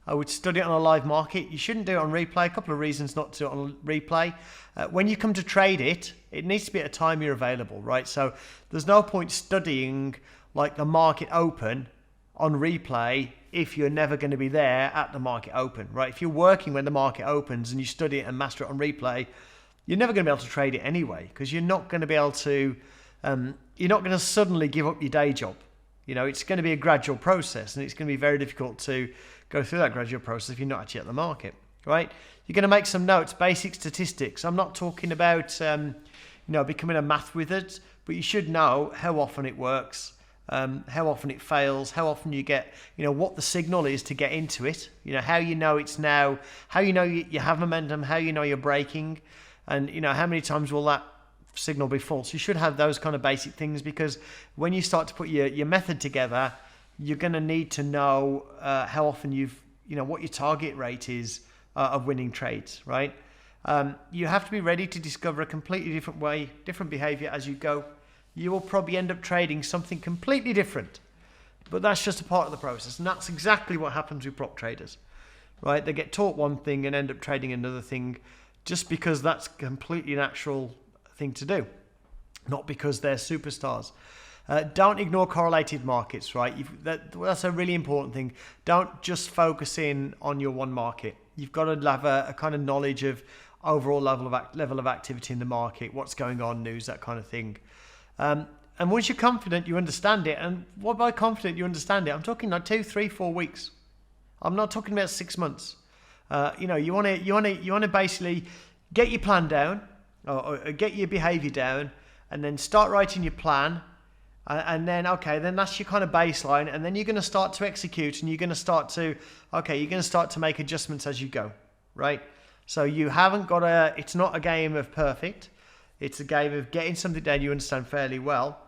I would study it on a live market. You shouldn't do it on replay. A couple of reasons not to do it on replay. When you come to trade it, it needs to be at a time you're available, right? So there's no point studying like the market open on replay if you're never going to be there at the market open, right? If you're working when the market opens and you study it and master it on replay, you're never going to be able to trade it anyway, because you're not going to be able to, you're not going to suddenly give up your day job. You know, it's going to be a gradual process, and it's going to be very difficult to go through that gradual process if you're not actually at the market, right? You're going to make some notes, basic statistics. I'm not talking about, becoming a math wizard, but you should know how often it works, how often it fails, how often you get, what the signal is to get into it, how you know it's now, how you know you have momentum, how you know you're breaking, and, how many times will that signal be false. You should have those kind of basic things, because when you start to put your method together, you're going to need to know how often what your target rate is of winning trades, right? You have to be ready to discover a completely different way, different behavior as you go. You will probably end up trading something completely different, but that's just a part of the process, and that's exactly what happens with prop traders, right? They get taught one thing and end up trading another thing, just because that's a completely natural thing to do, not because they're superstars. Don't ignore correlated markets, right? That's a really important thing. Don't just focus in on your one market. You've got to have a kind of knowledge of overall level of activity in the market, what's going on, news, that kind of thing. And once you're confident, you understand it. And what by confident you understand it? I'm talking like 2, 3, 4 weeks. I'm not talking about 6 months. You want to basically get your plan down, or get your behavior down, and then start writing your plan. And then, then that's your kind of baseline. And then you're going to start to execute, and you're going to start to make adjustments as you go, right? So you haven't got it's not a game of perfect. It's a game of getting something down you understand fairly well.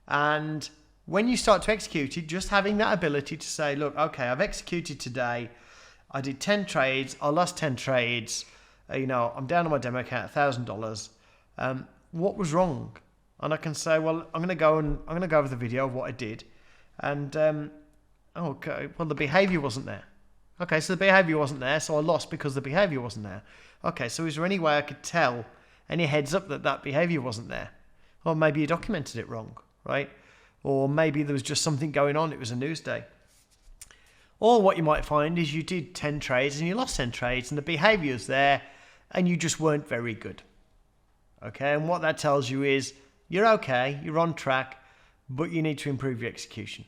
And when you start to execute it, just having that ability to say, look, I've executed today. I did 10 trades. I lost 10 trades. I'm down on my demo account, $1,000. What was wrong? And I can say, well, I'm going to go over the video of what I did. And, well, the behavior wasn't there. Okay, so the behavior wasn't there, so I lost because the behavior wasn't there. Okay, so is there any way I could tell, any heads up that behavior wasn't there? Or maybe you documented it wrong, right? Or maybe there was just something going on, it was a news day. Or what you might find is you did 10 trades and you lost 10 trades, and the behavior's there, and you just weren't very good. Okay, and what that tells you is you're okay, you're on track, but you need to improve your execution.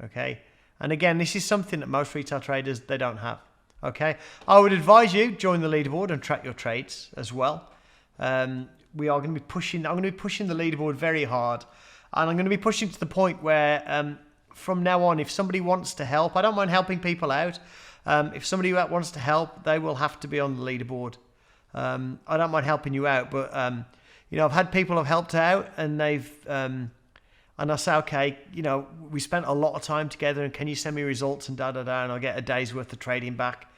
Okay, and again, this is something that most retail traders, they don't have. Okay, I would advise you join the leaderboard and track your trades as well. We are going to be pushing. I'm going to be pushing the leaderboard very hard, and I'm going to be pushing to the point where from now on, if somebody wants to help, I don't mind helping people out. If somebody wants to help, they will have to be on the leaderboard. I don't mind helping you out, but I've had people have helped out, and they've and I say, okay, we spent a lot of time together, and can you send me results and and I'll get a day's worth of trading back.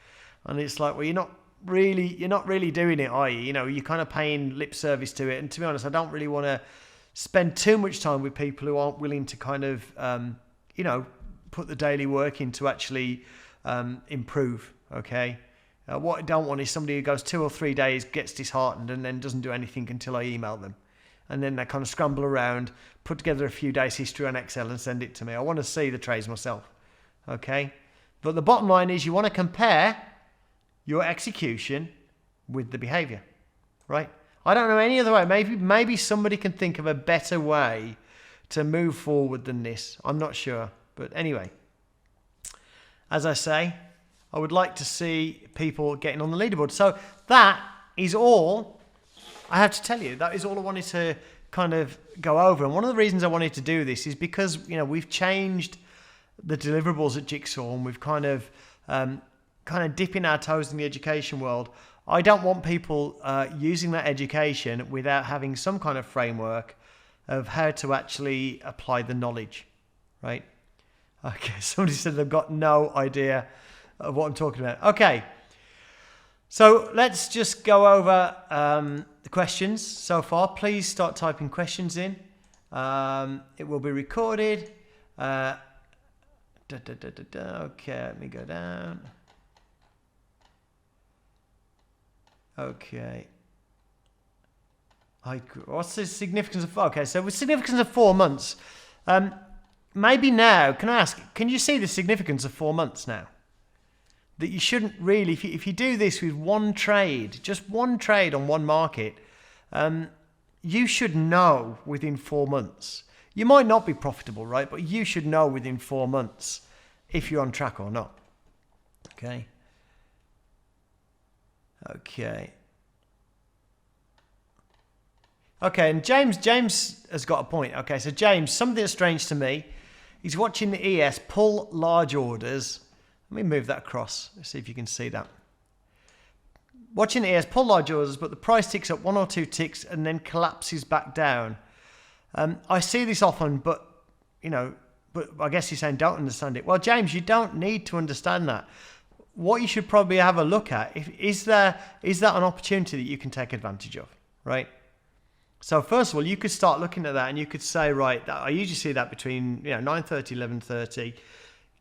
And it's like, well, you're not really doing it, are you? You're kind of paying lip service to it. And to be honest, I don't really want to spend too much time with people who aren't willing to kind of put the daily work in to actually improve. Okay. What I don't want is somebody who goes 2 or 3 days, gets disheartened, and then doesn't do anything until I email them. And then they kind of scramble around, put together a few days history on Excel and send it to me. I want to see the trades myself. Okay? But the bottom line is you want to compare your execution with the behavior. Right? I don't know any other way. Maybe somebody can think of a better way to move forward than this. I'm not sure. But anyway, as I say, I would like to see people getting on the leaderboard. So that is all I have to tell you. That is all I wanted to kind of go over. And one of the reasons I wanted to do this is because, we've changed the deliverables at Jigsaw, and we've kind of dipping our toes in the education world. I don't want people using that education without having some kind of framework of how to actually apply the knowledge, right? Okay, somebody said they've got no idea of what I'm talking about. Okay, so let's just go over the questions so far. Please start typing questions in. It will be recorded. Okay, let me go down. Okay. What's the significance of... Okay, so with significance of 4 months, maybe now, can I ask, can you see the significance of 4 months now? That you shouldn't really, if you do this with one trade, just one trade on one market, you should know within 4 months. You might not be profitable, right? But you should know within 4 months if you're on track or not. Okay. Okay, and James has got a point. Okay, so James, something that's strange to me, he's watching the ES pull large orders. Let me move that across. Let's see if you can see that. Watching the ES pull large orders, but the price ticks up 1 or 2 ticks and then collapses back down. I see this often, but I guess you're saying don't understand it. Well, James, you don't need to understand that. What you should probably have a look at, is that an opportunity that you can take advantage of, right? So first of all, you could start looking at that and you could say, right, I usually see that between 9:30, 11:30.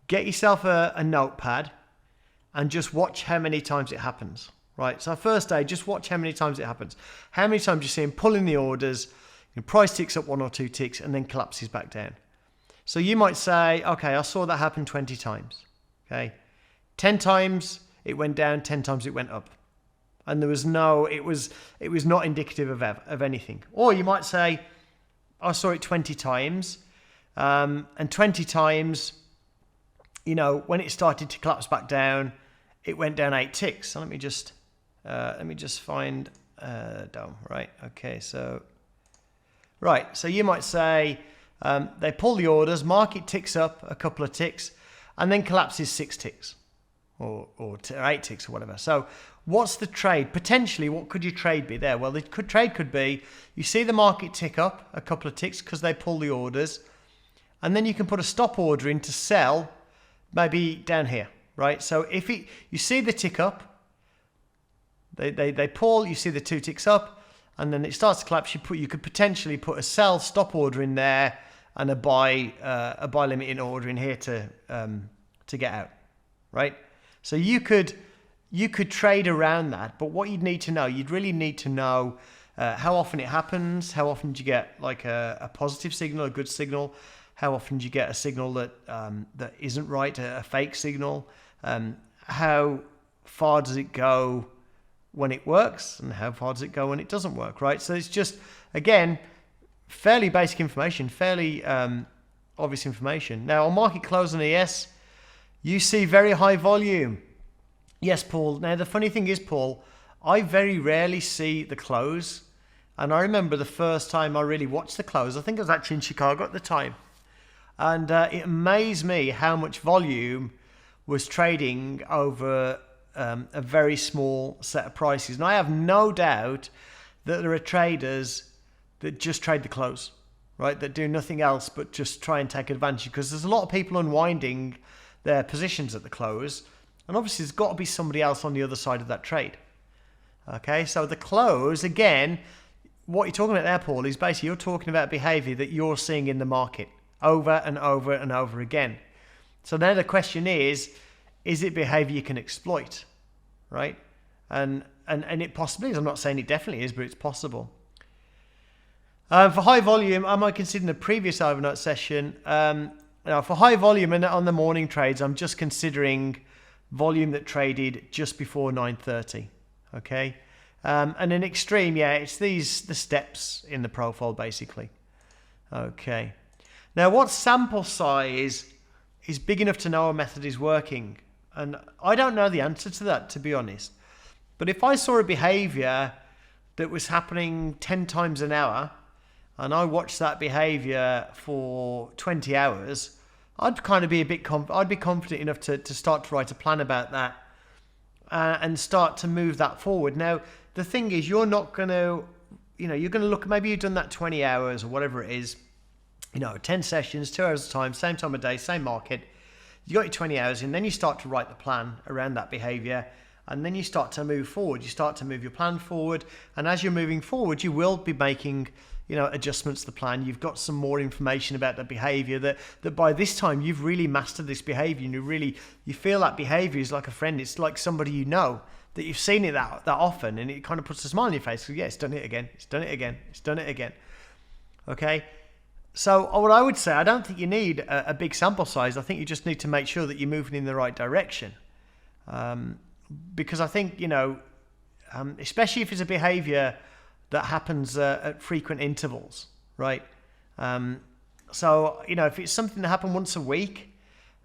Get yourself a notepad and just watch how many times it happens, right? So first day, just watch how many times it happens. How many times you see him pulling the orders, price ticks up 1 or 2 ticks and then collapses back down. So you might say, okay, I saw that happen 20 times, okay? 10 times it went down, 10 times it went up. And there was it was not indicative of anything. Or you might say, I saw it 20 times, and 20 times, when it started to collapse back down, it went down 8 ticks. So let me just find down, right? Okay, so you might say they pull the orders, market ticks up a couple of ticks, and then collapses 6 ticks. Or 8 ticks or whatever. So what's the trade? Potentially, what could your trade be there? Well, the trade could be, you see the market tick up a couple of ticks because they pull the orders, and then you can put a stop order in to sell maybe down here, right? So if you see the tick up, they pull, you see the 2 ticks up, and then it starts to collapse, you could potentially put a sell stop order in there and a buy limiting order in here to get out, right? So you could trade around that, but what you'd really need to know how often it happens, how often do you get like a positive signal, a good signal, how often do you get a signal that isn't right, a fake signal, how far does it go when it works, and how far does it go when it doesn't work, right? So it's just, again, fairly basic information, fairly obvious information. Now on market close on ES, you see very high volume. Yes, Paul. Now, the funny thing is, Paul, I very rarely see the close. And I remember the first time I really watched the close, I think I was actually in Chicago at the time. And it amazed me how much volume was trading over a very small set of prices. And I have no doubt that there are traders that just trade the close, right? That do nothing else but just try and take advantage. Because there's a lot of people unwinding their positions at the close, and obviously there's got to be somebody else on the other side of that trade. Okay, so the close, again, what you're talking about there, Paul, is basically you're talking about behavior that you're seeing in the market over and over and over again. So now the question is it behavior you can exploit, right? And it possibly is. I'm not saying it definitely is, but it's possible. For high volume, I might consider in the previous overnight session, now, for high volume and on the morning trades, I'm just considering volume that traded just before 9:30. Okay, and in extreme, it's the steps in the profile basically. Okay, now what sample size is big enough to know a method is working? And I don't know the answer to that, to be honest. But if I saw a behavior that was happening 10 times an hour, and I watched that behavior for 20 hours, I'd kind of be I'd be confident enough to start to write a plan about that and start to move that forward. Now, the thing is, you're not going to, you're going to look, maybe you've done that 20 hours or whatever it is, 10 sessions, 2 hours of time, same time of day, same market. You got your 20 hours in, then you start to write the plan around that behavior, and then you start to move forward. You start to move your plan forward, and as you're moving forward, you will be making adjustments to the plan. You've got some more information about the behavior that by this time you've really mastered this behavior, and you feel that behavior is like a friend. It's like somebody that you've seen it that often, and it kind of puts a smile on your face. So yeah, it's done it again. It's done it again. It's done it again. Okay. So what I would say, I don't think you need a big sample size. I think you just need to make sure that you're moving in the right direction. Because I think, especially if it's a behavior that happens at frequent intervals, right? So, if it's something that happened once a week,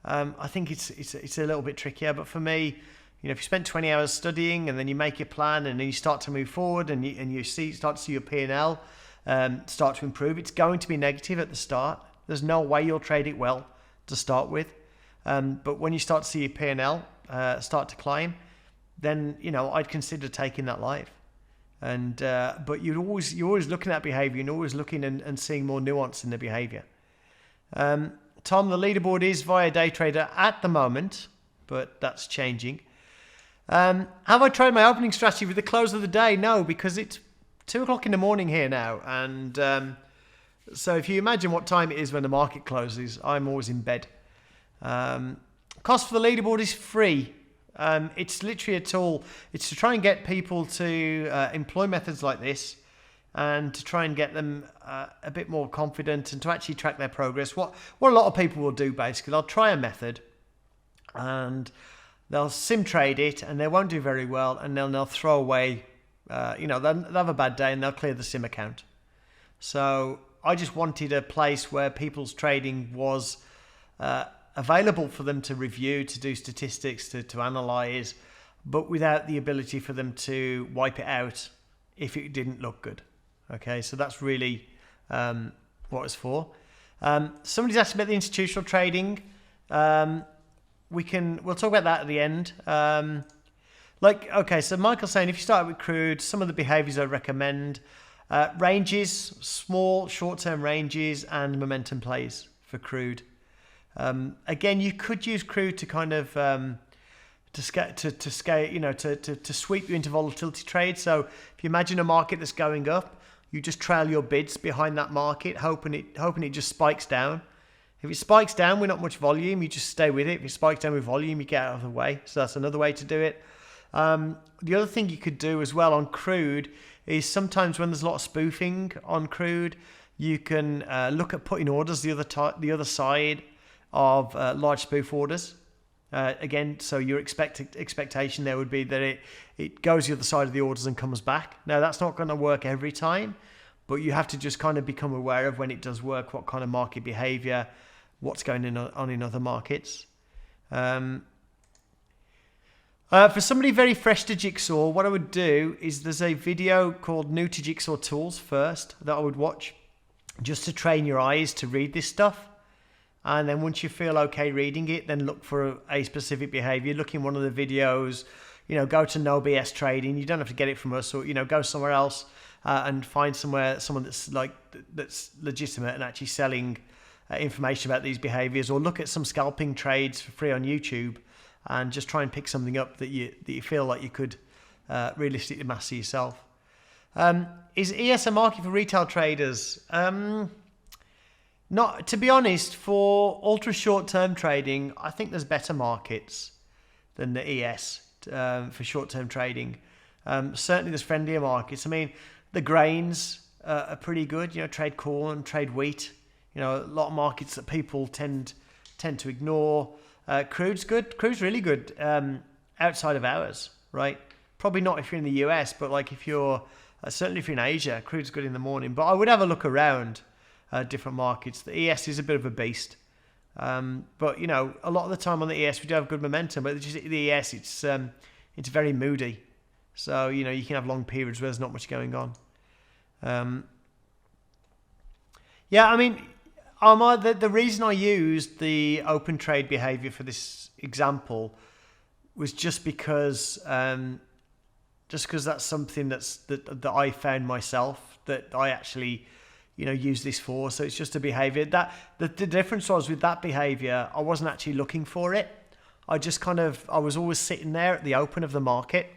I think it's a little bit trickier. But for me, if you spend 20 hours studying and then you make your plan and then you start to move forward and you start to see your P&L start to improve, it's going to be negative at the start. There's no way you'll trade it well to start with. But when you start to see your P&L start to climb, then I'd consider taking that live. And but you're always looking at behavior and always looking and seeing more nuance in the behavior. Tom, the leaderboard is via day trader at the moment, but that's changing. Have I tried my opening strategy with the close of the day? No, because it's 2 o'clock in the morning here now. And so if you imagine what time it is when the market closes, I'm always in bed. Cost for the leaderboard is free. It's literally a tool. It's to try and get people to employ methods like this and to try and get them a bit more confident and to actually track their progress. What a lot of people will do, basically, they'll try a method and they'll sim trade it and they won't do very well, and then they'll throw away, they'll have a bad day and they'll clear the sim account. So I just wanted a place where people's trading was available for them to review, to do statistics, to analyze, but without the ability for them to wipe it out if it didn't look good. Okay, so that's really what it's for. Somebody's asked about the institutional trading. We'll talk about that at the end. So Michael's saying if you start with crude, some of the behaviors I recommend, ranges, small short-term ranges, and momentum plays for crude. Again, you could use crude to kind of to scale, to sweep you into volatility trades. So if you imagine a market that's going up, you just trail your bids behind that market, hoping it just spikes down. If it spikes down with not much volume, you just stay with it. If it spikes down with volume, you get out of the way. So that's another way to do it. The other thing you could do as well on crude is sometimes when there's a lot of spoofing on crude, you can look at putting orders the other side of large spoof orders. Again, so your expectation there would be that it goes the other side of the orders and comes back. Now, that's not going to work every time, but you have to just kind of become aware of when it does work, what kind of market behavior, what's going on in other markets. For somebody very fresh to Jigsaw, what I would do is there's a video called New to Jigsaw Tools first that I would watch just to train your eyes to read this stuff. And then once you feel okay reading it, then look for a specific behavior. Look in one of the videos, go to No BS Trading. You don't have to get it from us, or go somewhere else and find someone that's legitimate and actually selling information about these behaviors, or look at some scalping trades for free on YouTube and just try and pick something up that you feel like you could realistically master yourself. Is ES a market for retail traders? Not, to be honest, for ultra short-term trading, I think there's better markets than the ES for short-term trading. Certainly there's friendlier markets. I mean, the grains are pretty good. Trade corn, trade wheat. A lot of markets that people tend to ignore. Crude's good. Crude's really good outside of hours, right? Probably not if you're in the US, but like if you're certainly if you're in Asia, crude's good in the morning. But I would have a look around different markets. The ES is a bit of a beast, but a lot of the time on the ES we do have good momentum. But just the ES, it's very moody, so you can have long periods where there's not much going on. The reason I used the open trade behavior for this example was just because that's something that I found myself that I actually use this for. So it's just a behavior that the difference was with that behavior, I wasn't actually looking for it. I was always sitting there at the open of the market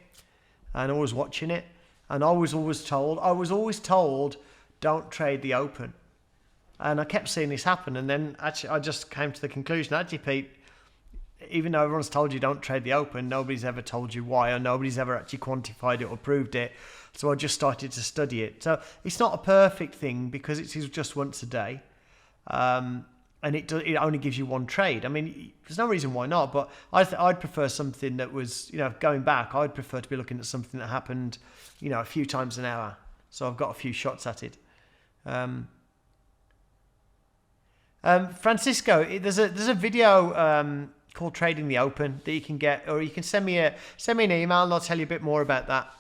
and always watching it. And I was always told, don't trade the open. And I kept seeing this happen. And then actually I just came to the conclusion, actually, Pete, even though everyone's told you don't trade the open, nobody's ever told you why, or nobody's ever actually quantified it or proved it. So I just started to study it. So it's not a perfect thing because it's just once a day. and it only gives you one trade. I mean, there's no reason why not, but I'd prefer something that was, going back, I'd prefer to be looking at something that happened, a few times an hour. So I've got a few shots at it. Francisco, there's a video called Trading the Open that you can get, or you can send me an email and I'll tell you a bit more about that.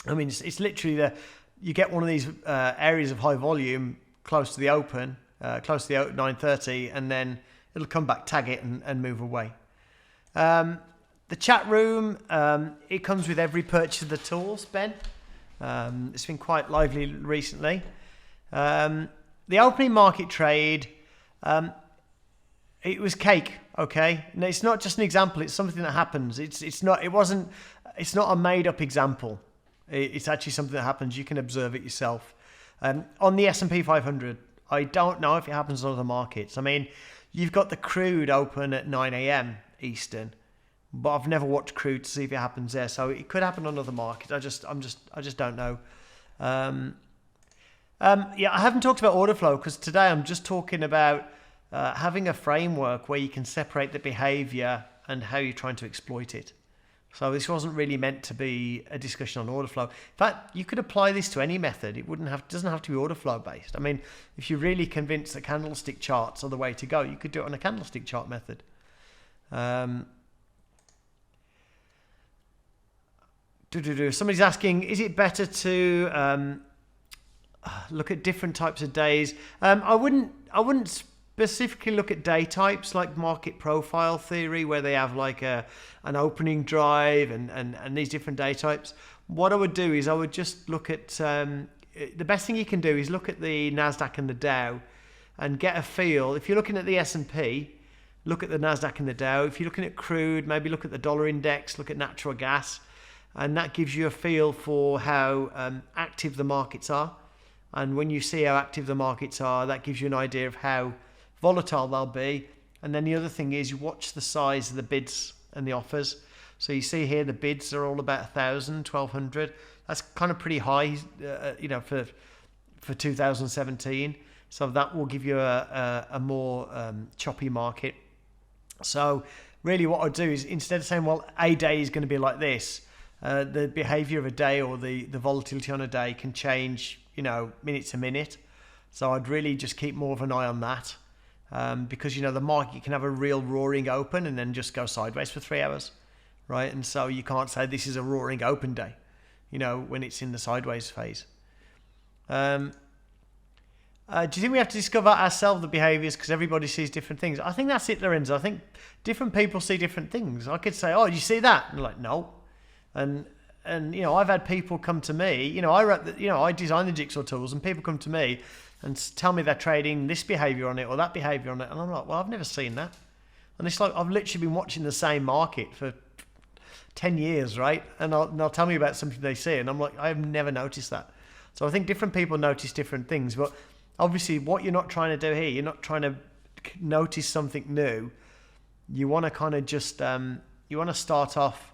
I mean, it's literally you get one of these areas of high volume close to the open, close to the 9:30, and then it'll come back, tag it, and move away. The chat room, it comes with every purchase of the tools, Ben. It's been quite lively recently. The opening market trade, it was cake, okay? No, it's not just an example. It's something that happens. It's not a made up example. It's actually something that happens. You can observe it yourself. On the S&P 500, I don't know if it happens on other markets. I mean, you've got the crude open at 9 a.m. Eastern, but I've never watched crude to see if it happens there. So it could happen on other markets. I just don't know. I haven't talked about order flow because today I'm just talking about having a framework where you can separate the behavior and how you're trying to exploit it. So this wasn't really meant to be a discussion on order flow. In fact, you could apply this to any method. It doesn't have to be order flow based. I mean, if you're really convinced that candlestick charts are the way to go, you could do it on a candlestick chart method. Somebody's asking, is it better to look at different types of days? I wouldn't specifically look at day types like market profile theory, where they have like an opening drive and these different day types. What I would do is I would just look at the best thing you can do is look at the NASDAQ and the Dow and get a feel. If you're looking at the S&P, look at the NASDAQ and the Dow. If you're looking at crude, maybe look at the dollar index, look at natural gas, and that gives you a feel for how active the markets are. And when you see how active the markets are, that gives you an idea of how volatile they'll be. And then the other thing is you watch the size of the bids and the offers. So you see here the bids are all about 1,000, 1,200. That's kind of pretty high, for 2017. So that will give you a more choppy market. So really what I'll do is, instead of saying, well, a day is going to be like this, the behavior of a day or the volatility on a day can change, minute to minute. So I'd really just keep more of an eye on that. Because, the market can have a real roaring open and then just go sideways for 3 hours, right? And so you can't say this is a roaring open day, when it's in the sideways phase. Do you think we have to discover ourselves the behaviors because everybody sees different things? I think that's it, Lorenzo. I think different people see different things. I could say, oh, you see that? And they're like, no. And I've had people come to me, I design the jigsaw tools and people come to me and tell me they're trading this behavior on it or that behavior on it. And I'm like, well, I've never seen that. And it's like, I've literally been watching the same market for 10 years, right? And they'll tell me about something they see. And I'm like, I've never noticed that. So I think different people notice different things. But obviously what you're not trying to do here, you're not trying to notice something new. You want to kind of just, you want to start off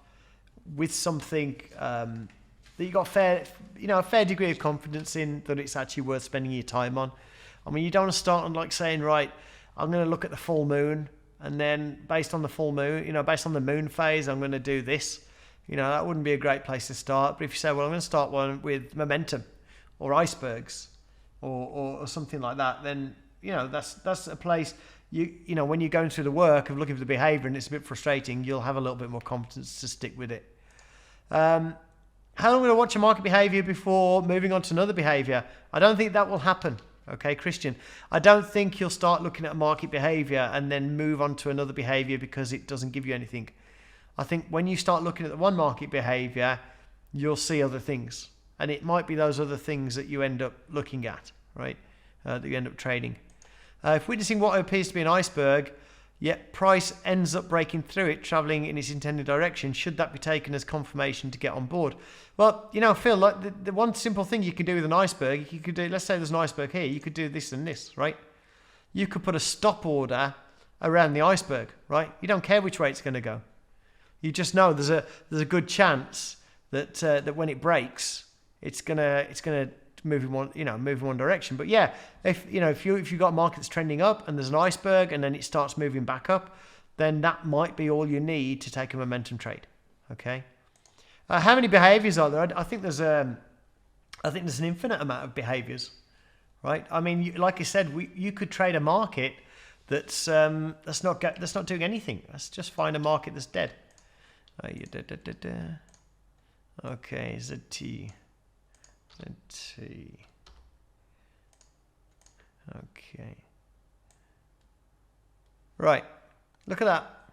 with something that you got a fair degree of confidence in, that it's actually worth spending your time on. I mean, you don't want to start on like saying, right, I'm going to look at the full moon, and then based on the full moon, based on the moon phase, I'm going to do this. That wouldn't be a great place to start. But if you say, well, I'm going to start one with momentum or icebergs or something like that, then, that's a place when you're going through the work of looking for the behavior and it's a bit frustrating, you'll have a little bit more confidence to stick with it. How long will I watch a market behavior before moving on to another behavior? I don't think that will happen. Okay, Christian. I don't think you'll start looking at a market behavior and then move on to another behavior because it doesn't give you anything. I think when you start looking at the one market behavior, you'll see other things. And it might be those other things that you end up looking at, right? That you end up trading. If witnessing what appears to be an iceberg, yet price ends up breaking through it, traveling in its intended direction, should that be taken as confirmation to get on board? Well, Phil, like the one simple thing you can do with an iceberg, you could do, let's say there's an iceberg here, you could do this and this, right? You could put a stop order around the iceberg, right? You don't care which way it's going to go. You just know there's a good chance that when it breaks, it's gonna moving one direction. But yeah, if you've got a market that's trending up and there's an iceberg and then it starts moving back up, then that might be all you need to take a momentum trade. Okay. How many behaviors are there? I think there's an infinite amount of behaviors, right? I mean, like I said, you could trade a market that's not doing anything. Let's just find a market that's dead. Okay, ZT. Okay. Right. Look at that.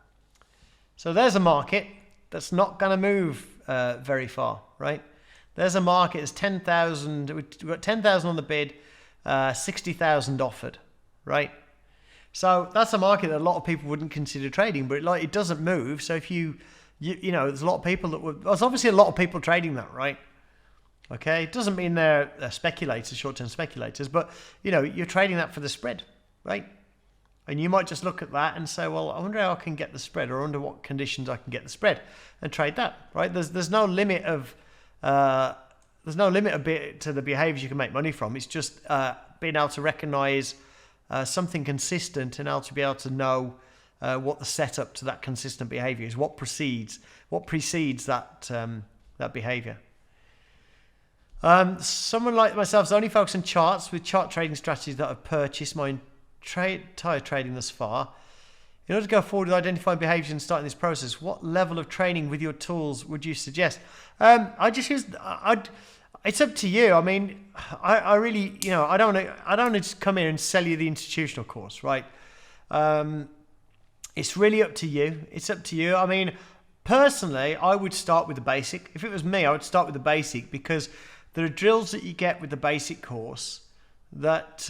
So there's a market that's not going to move very far, right? There's a market. There's 10,000. We've got 10,000 on the bid, 60,000 offered, right? So that's a market that a lot of people wouldn't consider trading, but it doesn't move. So if you there's a lot of people there's obviously a lot of people trading that, right? Okay, it doesn't mean they're speculators, short-term speculators, but you're trading that for the spread, right? And you might just look at that and say, well, I wonder how I can get the spread, or under what conditions I can get the spread, and trade that, right? There's no limit of to the behaviors you can make money from. It's just being able to recognize something consistent and be able to know what the setup to that consistent behavior is, what precedes that behavior. Someone like myself is only focused on charts with chart trading strategies that I've purchased my entire trading thus far. In order to go forward with identifying behaviors and starting this process, what level of training with your tools would you suggest? It's up to you. I mean, I really, I don't want to just come here and sell you the institutional course, right? It's really up to you. It's up to you. I mean, personally, I would start with the basic. If it was me, I would start with the basic, because there are drills that you get with the basic course that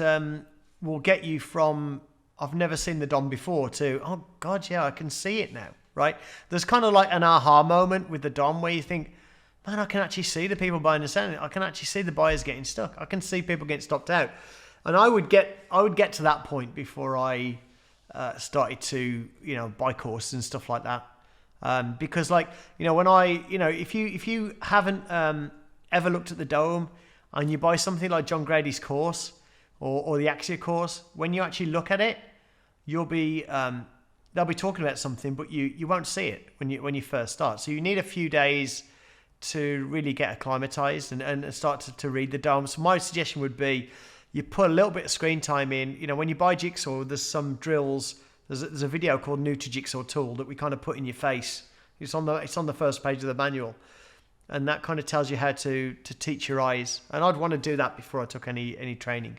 will get you from I've never seen the DOM before to, oh God, yeah, I can see it now, right? There's kind of like an aha moment with the DOM where you think, man, I can actually see the people buying and selling. I can actually see the buyers getting stuck. I can see people getting stopped out. And I would get to that point before I started to, buy courses and stuff like that. Because when if you haven't ever looked at the DOM and you buy something like John Grady's course or the Axia course, when you actually look at it, they'll be talking about something, but you won't see it when you first start. So you need a few days to really get acclimatized and start to read the DOM. So my suggestion would be you put a little bit of screen time in. When you buy Jigsaw, there's some drills. There's a video called New to Jigsaw Tool that we kind of put in your face. It's on the first page of the manual, and that kind of tells you how to teach your eyes. And I'd want to do that before I took any training.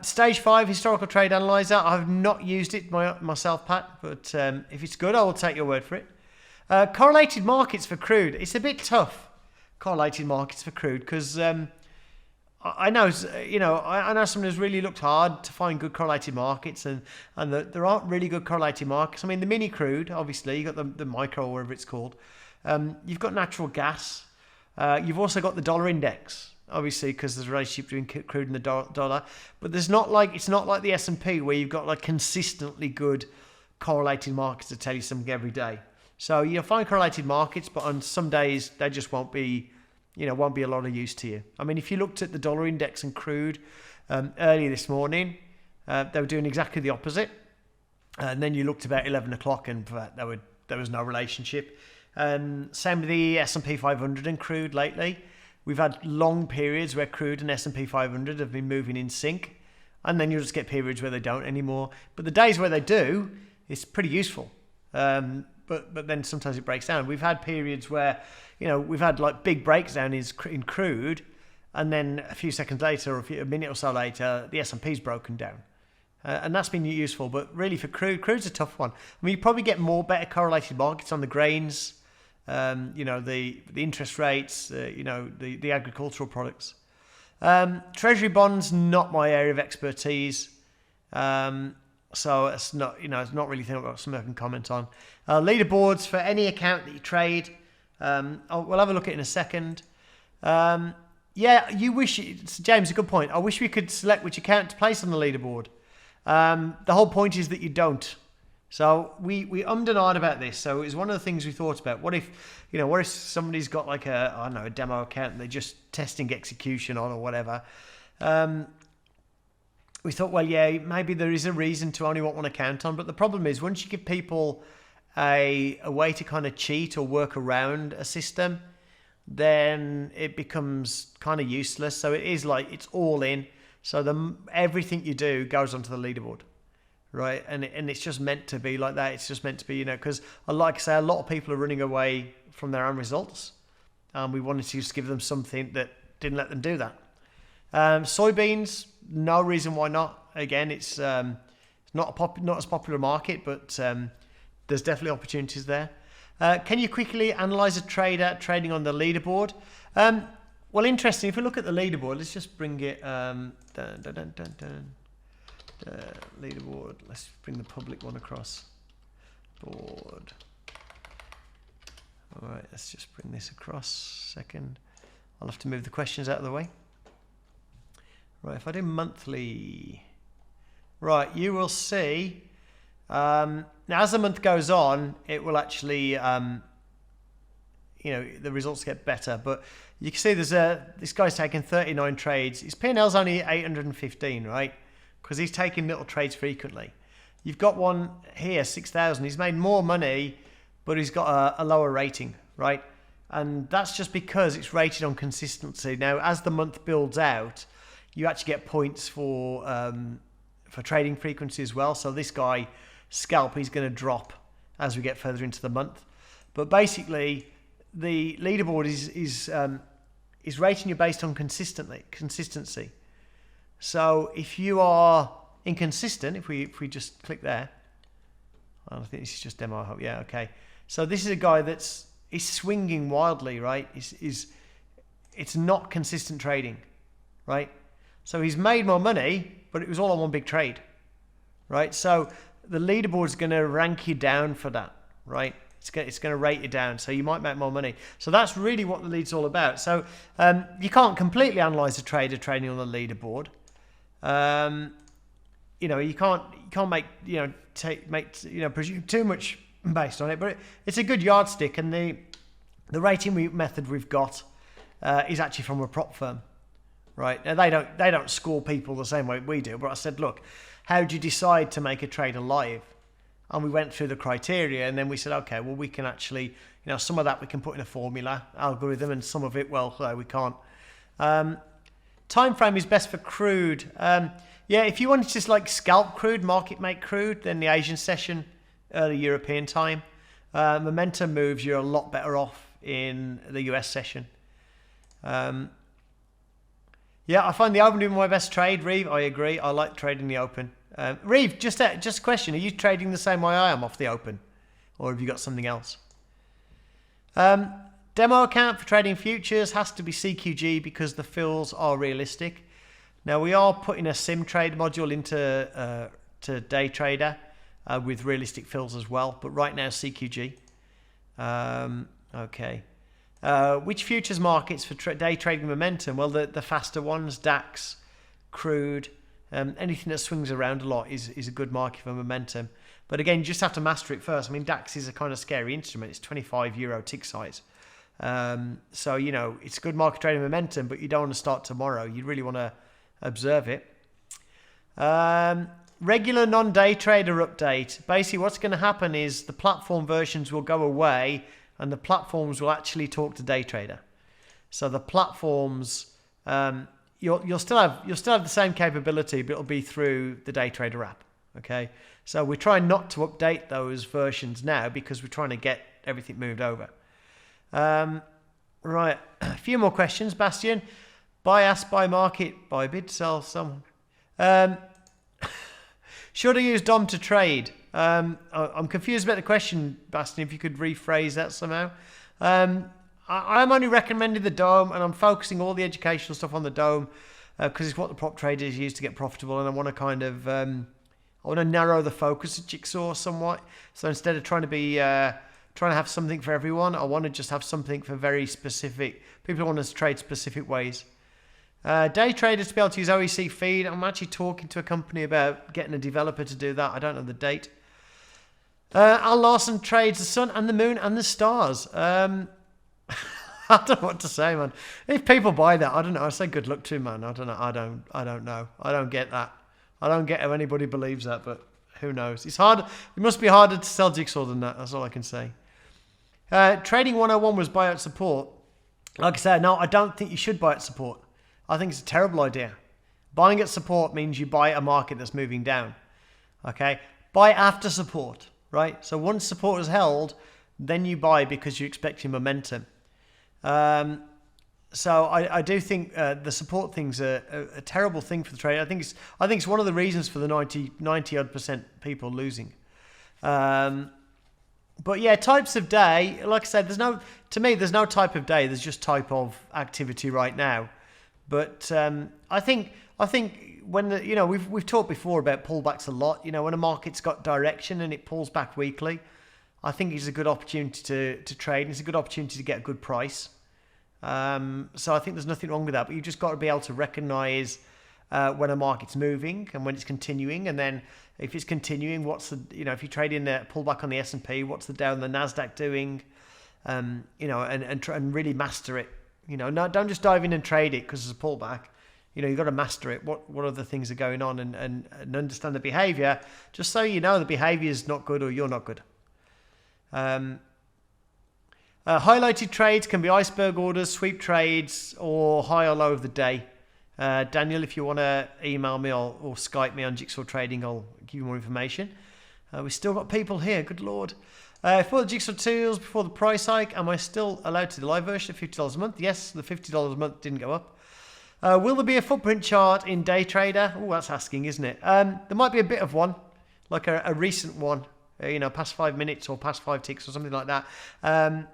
Stage 5 historical trade analyzer. I've not used it myself, Pat, but if it's good, I will take your word for it. Correlated markets for crude. It's a bit tough. Correlated markets for crude, because I know someone who's really looked hard to find good correlated markets, and there aren't really good correlated markets. I mean, the mini crude, obviously, you've got the micro, or whatever it's called. You've got natural gas. You've also got the dollar index, obviously, because there's a relationship between crude and the dollar. But it's not like the S&P, where you've got like consistently good correlated markets to tell you something every day. So you'll find correlated markets, but on some days they just won't be a lot of use to you. I mean, if you looked at the dollar index and crude earlier this morning, they were doing exactly the opposite. And then you looked about 11 o'clock and there was no relationship. Same with the S&P 500 and crude lately. We've had long periods where crude and S&P 500 have been moving in sync, and then you'll just get periods where they don't anymore. But the days where they do, it's pretty useful. But then sometimes it breaks down. We've had periods where, we've had like big breakdown in crude, and then a few seconds later, or a minute or so later, the S&P's broken down. And that's been useful. But really for crude's a tough one. I mean, you probably get better correlated markets on the grains, the interest rates, the agricultural products. Treasury bonds, not my area of expertise. So it's not, it's not really something I can comment on. Leaderboards for any account that you trade. We'll have a look at it in a second. James, a good point. I wish we could select which account to place on the leaderboard. The whole point is that you don't. So we ummed and ahed about this. So it was one of the things we thought about. What if somebody's got like a demo account and they're just testing execution on or whatever. We thought, well, yeah, maybe there is a reason to only want one account on. But the problem is once you give people a way to kind of cheat or work around a system, then it becomes kind of useless. So it is like it's all in. So everything you do goes onto the leaderboard. Right, and it's just meant to be like that. It's just meant to be, because like I say, a lot of people are running away from their own results. We wanted to just give them something that didn't let them do that. Soybeans, no reason why not. Again, it's not as popular a market, but there's definitely opportunities there. Can you quickly analyze a trader trading on the leaderboard? Well, interesting. If we look at the leaderboard, let's just bring it. Leaderboard. Let's bring the public one across. Board. All right, let's just bring this across. Second, I'll have to move the questions out of the way. Right, if I do monthly, right, you will see. Now, as the month goes on, it will actually, the results get better. But you can see this guy's taken 39 trades. His P&L's only 815, right? Because he's taking little trades frequently. You've got one here, 6,000. He's made more money, but he's got a lower rating, right? And that's just because it's rated on consistency. Now, as the month builds out, you actually get points for trading frequency as well. So this guy, Scalp, he's going to drop as we get further into the month. But basically, the leaderboard is rating you based on consistency. So if you are inconsistent, if we just click there, I think this is just demo. I hope. Yeah, okay. So this is a guy he's swinging wildly, right? It's not consistent trading, right? So he's made more money, but it was all on one big trade, right? So the leaderboard is going to rank you down for that, right? It's going to rate you down, so you might make more money. So that's really what the lead's all about. So you can't completely analyze a trader trading on the leaderboard. You can't make presume too much based on it, but it's a good yardstick. And the rating method we've got is actually from a prop firm, right? Now they don't score people the same way we do. But I said, look, how do you decide to make a trader live? And we went through the criteria, and then we said, okay, well, we can actually, some of that we can put in a formula algorithm, and some of it, well, we can't. Time frame is best for crude. If you wanted to just like scalp crude, market make crude, then the Asian session, early European time. Momentum moves, you're a lot better off in the US session. I find the open to be my best trade, Reeve. I agree. I like trading the open. Reeve, just a question. Are you trading the same way I am off the open? Or have you got something else? Demo account for trading futures has to be CQG because the fills are realistic. Now we are putting a sim trade module into to day trader with realistic fills as well, but right now CQG. Okay. Which futures markets for day trading momentum? Well, the faster ones, DAX, crude, anything that swings around a lot is a good market for momentum. But again, you just have to master it first. I mean, DAX is a kind of scary instrument. It's 25 euro tick size. So, it's a good market trading momentum, but you don't want to start tomorrow. You really want to observe it. Regular non-day trader update. Basically, what's going to happen is the platform versions will go away and the platforms will actually talk to day trader. So the platforms, you'll still have the same capability, but it'll be through the day trader app. Okay. So we're trying not to update those versions now because we're trying to get everything moved over. Right, a few more questions. Bastian, buy, ask, buy, market, buy, bid, sell, someone. Should I use DOM to trade? I'm confused about the question, Bastian, if you could rephrase that somehow. I'm only recommending the DOM, and I'm focusing all the educational stuff on the DOM because it's what the prop traders use to get profitable, and I want to kind of I want to narrow the focus of Jigsaw somewhat. So instead of trying to have something for everyone, I want to just have something for very specific people who want to trade specific ways. Day traders to be able to use OEC feed. I'm actually talking to a company about getting a developer to do that. I don't know the date. Al Larson trades the sun and the moon and the stars. I don't know what to say, man. If people buy that, I don't know. I say good luck to him, man. I don't know. I don't know. I don't get that. I don't get how anybody believes that, but who knows? It's hard. It must be harder to sell Jigsaw than that. That's all I can say. Trading 101 was buy at support. Like I said, no, I don't think you should buy at support. I think it's a terrible idea. Buying at support means you buy a market that's moving down. Okay? Buy after support, right? So once support is held, then you buy because you're expecting momentum. So I do think the support thing's a terrible thing for the trade. I think it's one of the reasons for the 90% people losing. But yeah, types of day, like I said, there's no type of day. There's just type of activity right now. But I think when we've talked before about pullbacks a lot. You know, when a market's got direction and it pulls back weekly, I think it's a good opportunity to trade. And it's a good opportunity to get a good price. So I think there's nothing wrong with that. But you've just got to be able to recognise when a market's moving and when it's continuing, and then if it's continuing, what's the, if you trade in a pullback on the S&P, what's the down the Nasdaq doing, and really master it. Don't just dive in and trade it because it's a pullback. You've got to master it. What other things are going on and understand the behaviour, just so you know the behaviour is not good or you're not good. Highlighted trades can be iceberg orders, sweep trades, or high or low of the day. Daniel, if you want to email me or Skype me on Jigsaw Trading, I'll give you more information. We've still got people here, good lord. For the Jigsaw tools, before the price hike, am I still allowed to the live version of $50 a month? Yes, the $50 a month didn't go up. Will there be a footprint chart in Day Trader? Oh, that's asking, isn't it? There might be a bit of one, like a recent one, past 5 minutes or past 5 ticks or something like that. I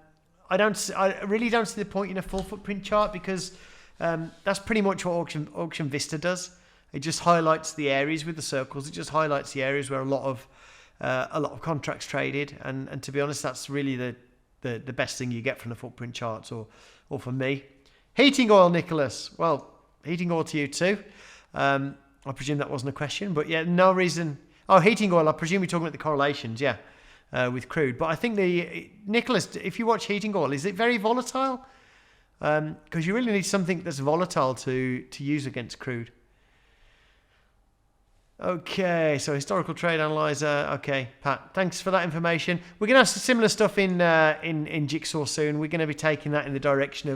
really don't see the point in a full footprint chart because that's pretty much what Auction Vista does. It just highlights the areas with the circles. It just highlights the areas where a lot of contracts traded, and to be honest, that's really the best thing you get from the footprint charts, or for me. Heating oil, Nicholas. Well, heating oil to you too. I presume that wasn't a question, but yeah, no reason. Oh, heating oil. I presume you're talking about the correlations, yeah, with crude. But I think Nicholas, if you watch heating oil, is it very volatile? Because you really need something that's volatile to use against crude. Okay, so historical trade analyzer. Okay, Pat, thanks for that information. We're going to have some similar stuff in Jigsaw soon. We're going to be taking that in the direction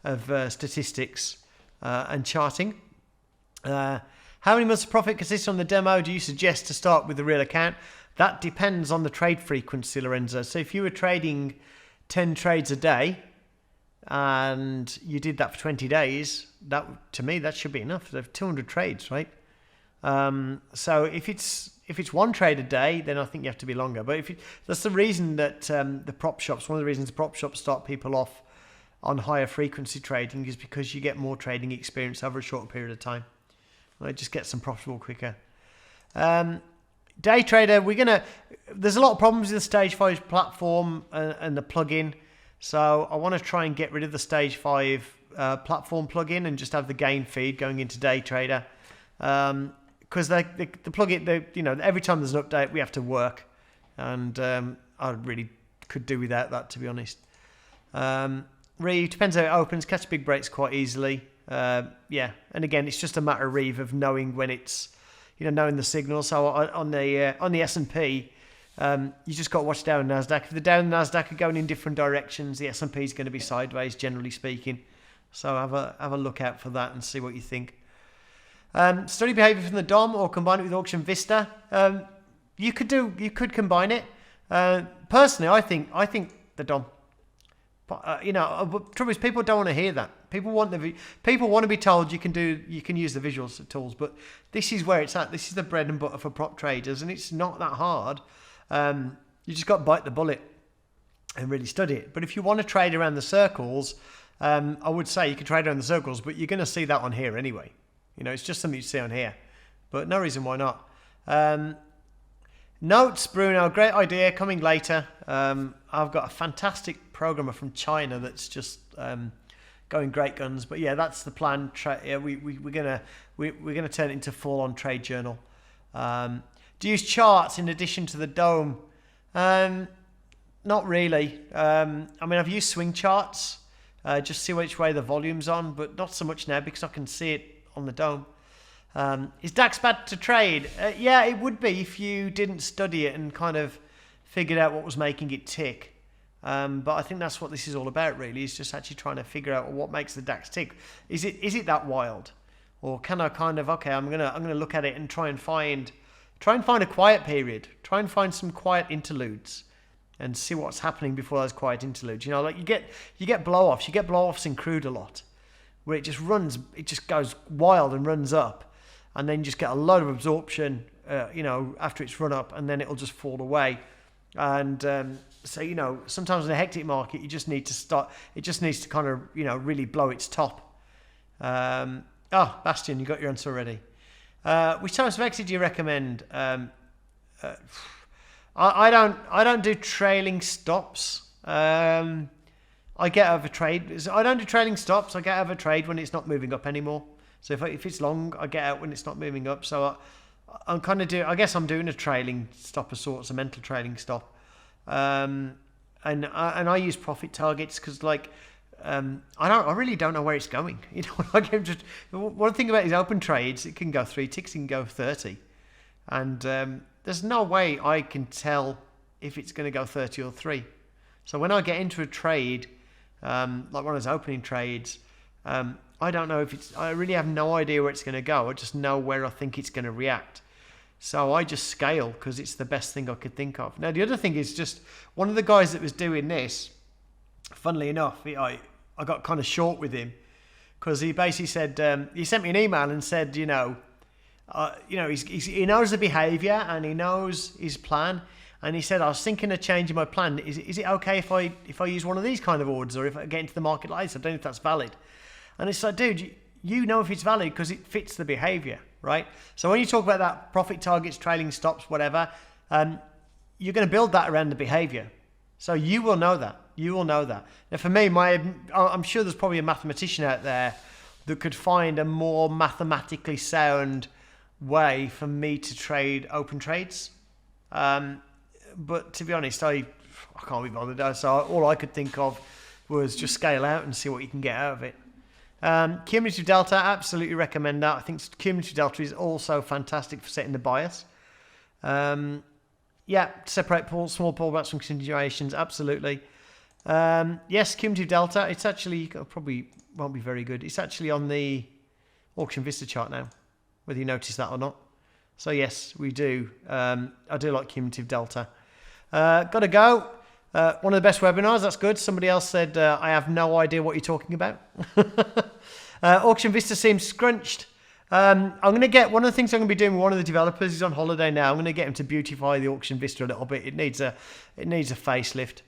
of statistics and charting. How many months of profit consists on the demo do you suggest to start with the real account? That depends on the trade frequency, Lorenzo. So if you were trading 10 trades a day, and you did that for 20 days, to me that should be enough. There's 200 trades, right? So if it's one trade a day, then I think you have to be longer. But that's the reason that one of the reasons the prop shops start people off on higher frequency trading is because you get more trading experience over a shorter period of time. It just gets them profitable quicker. Day trader, there's a lot of problems with the Stage 5 platform and the plugin. So I want to try and get rid of the Stage 5 platform plugin and just have the gain feed going into Day Trader. Because the plugin, every time there's an update, we have to work. And I really could do without that, to be honest. Reeve, depends how it opens. Catch big breaks quite easily. Yeah, and again, it's just a matter, Reeve, of knowing when it's, knowing the signal. So on the S&P, you just got to watch down Nasdaq. If the down Nasdaq are going in different directions, the S&P is going to be sideways, generally speaking. So have a look out for that and see what you think. Study behavior from the DOM or combine it with Auction Vista. You could combine it. Personally, I think the DOM. Trouble is people don't want to hear that. People want to be told you can use the visual tools, but this is where it's at. This is the bread and butter for prop traders, and it's not that hard. You just got to bite the bullet and really study it. But if you want to trade around the circles, I would say you can trade around the circles, but you're going to see that on here anyway. It's just something you see on here, but no reason why not. Notes, Bruno, great idea, coming later. I've got a fantastic programmer from China that's just going great guns. But yeah, that's the plan. We're gonna turn it into full-on trade journal. Do you use charts in addition to the DOM Not really. I mean, I've used swing charts, just see which way the volume's on, but not so much now because I can see it on the dome. Is DAX bad to trade? Yeah, it would be if you didn't study it and kind of figured out what was making it tick. But I think that's what this is all about, really, is just actually trying to figure out what makes the DAX tick. Is it that wild, or can I kind of I'm gonna look at it and try and find a quiet period, try and find some quiet interludes, and see what's happening before those quiet interludes. You know, like you get blow-offs. You get blow-offs in crude a lot, where it just goes wild and runs up, and then you just get a load of absorption, after it's run up, and then it'll just fall away. And so, sometimes in a hectic market, you just need to start. It just needs to kind of, really blow its top. Bastian, you got your answer already. Which types of exit do you recommend? I don't do trailing stops. I get out of a trade. I don't do trailing stops. I get out of a trade when it's not moving up anymore. So if it's long, I get out when it's not moving up. So I'm kind of I guess I'm doing a trailing stop of sorts, a mental trailing stop. And I use profit targets because I really don't know where it's going. One thing about these open trades, it can go 3 ticks, it can go 30, and there's no way I can tell if it's going to go 30 or 3. So when I get into a trade, like one of those opening trades, I don't know I really have no idea where it's going to go. I just know where I think it's going to react. So I just scale because it's the best thing I could think of. Now, the other thing is just one of the guys that was doing this, funnily enough, I got kind of short with him because he basically said, he sent me an email and said, he knows the behavior and he knows his plan. And he said, I was thinking of changing my plan. Is it okay if I use one of these kind of orders, or if I get into the market like this? I don't know if that's valid. And it's like, dude, you know if it's valid because it fits the behavior, right? So when you talk about that profit targets, trailing stops, whatever, you're going to build that around the behavior. So you will know that. Now for me, I'm sure there's probably a mathematician out there that could find a more mathematically sound way for me to trade open trades. But to be honest, I can't be bothered. So all I could think of was just scale out and see what you can get out of it. Cumulative delta, absolutely recommend that. I think cumulative delta is also fantastic for setting the bias. Separate small pullbacks from continuations, absolutely. Yes, cumulative delta, it's actually, probably won't be very good. It's actually on the Auction Vista chart now, whether you notice that or not. So yes, we do. I do like cumulative delta. Gotta go. One of the best webinars, that's good. Somebody else said, I have no idea what you're talking about. Auction Vista seems scrunched. I'm going to get, one of the things I'm going to be doing with one of the developers, he's on holiday now, I'm going to get him to beautify the Auction Vista a little bit. It needs a facelift.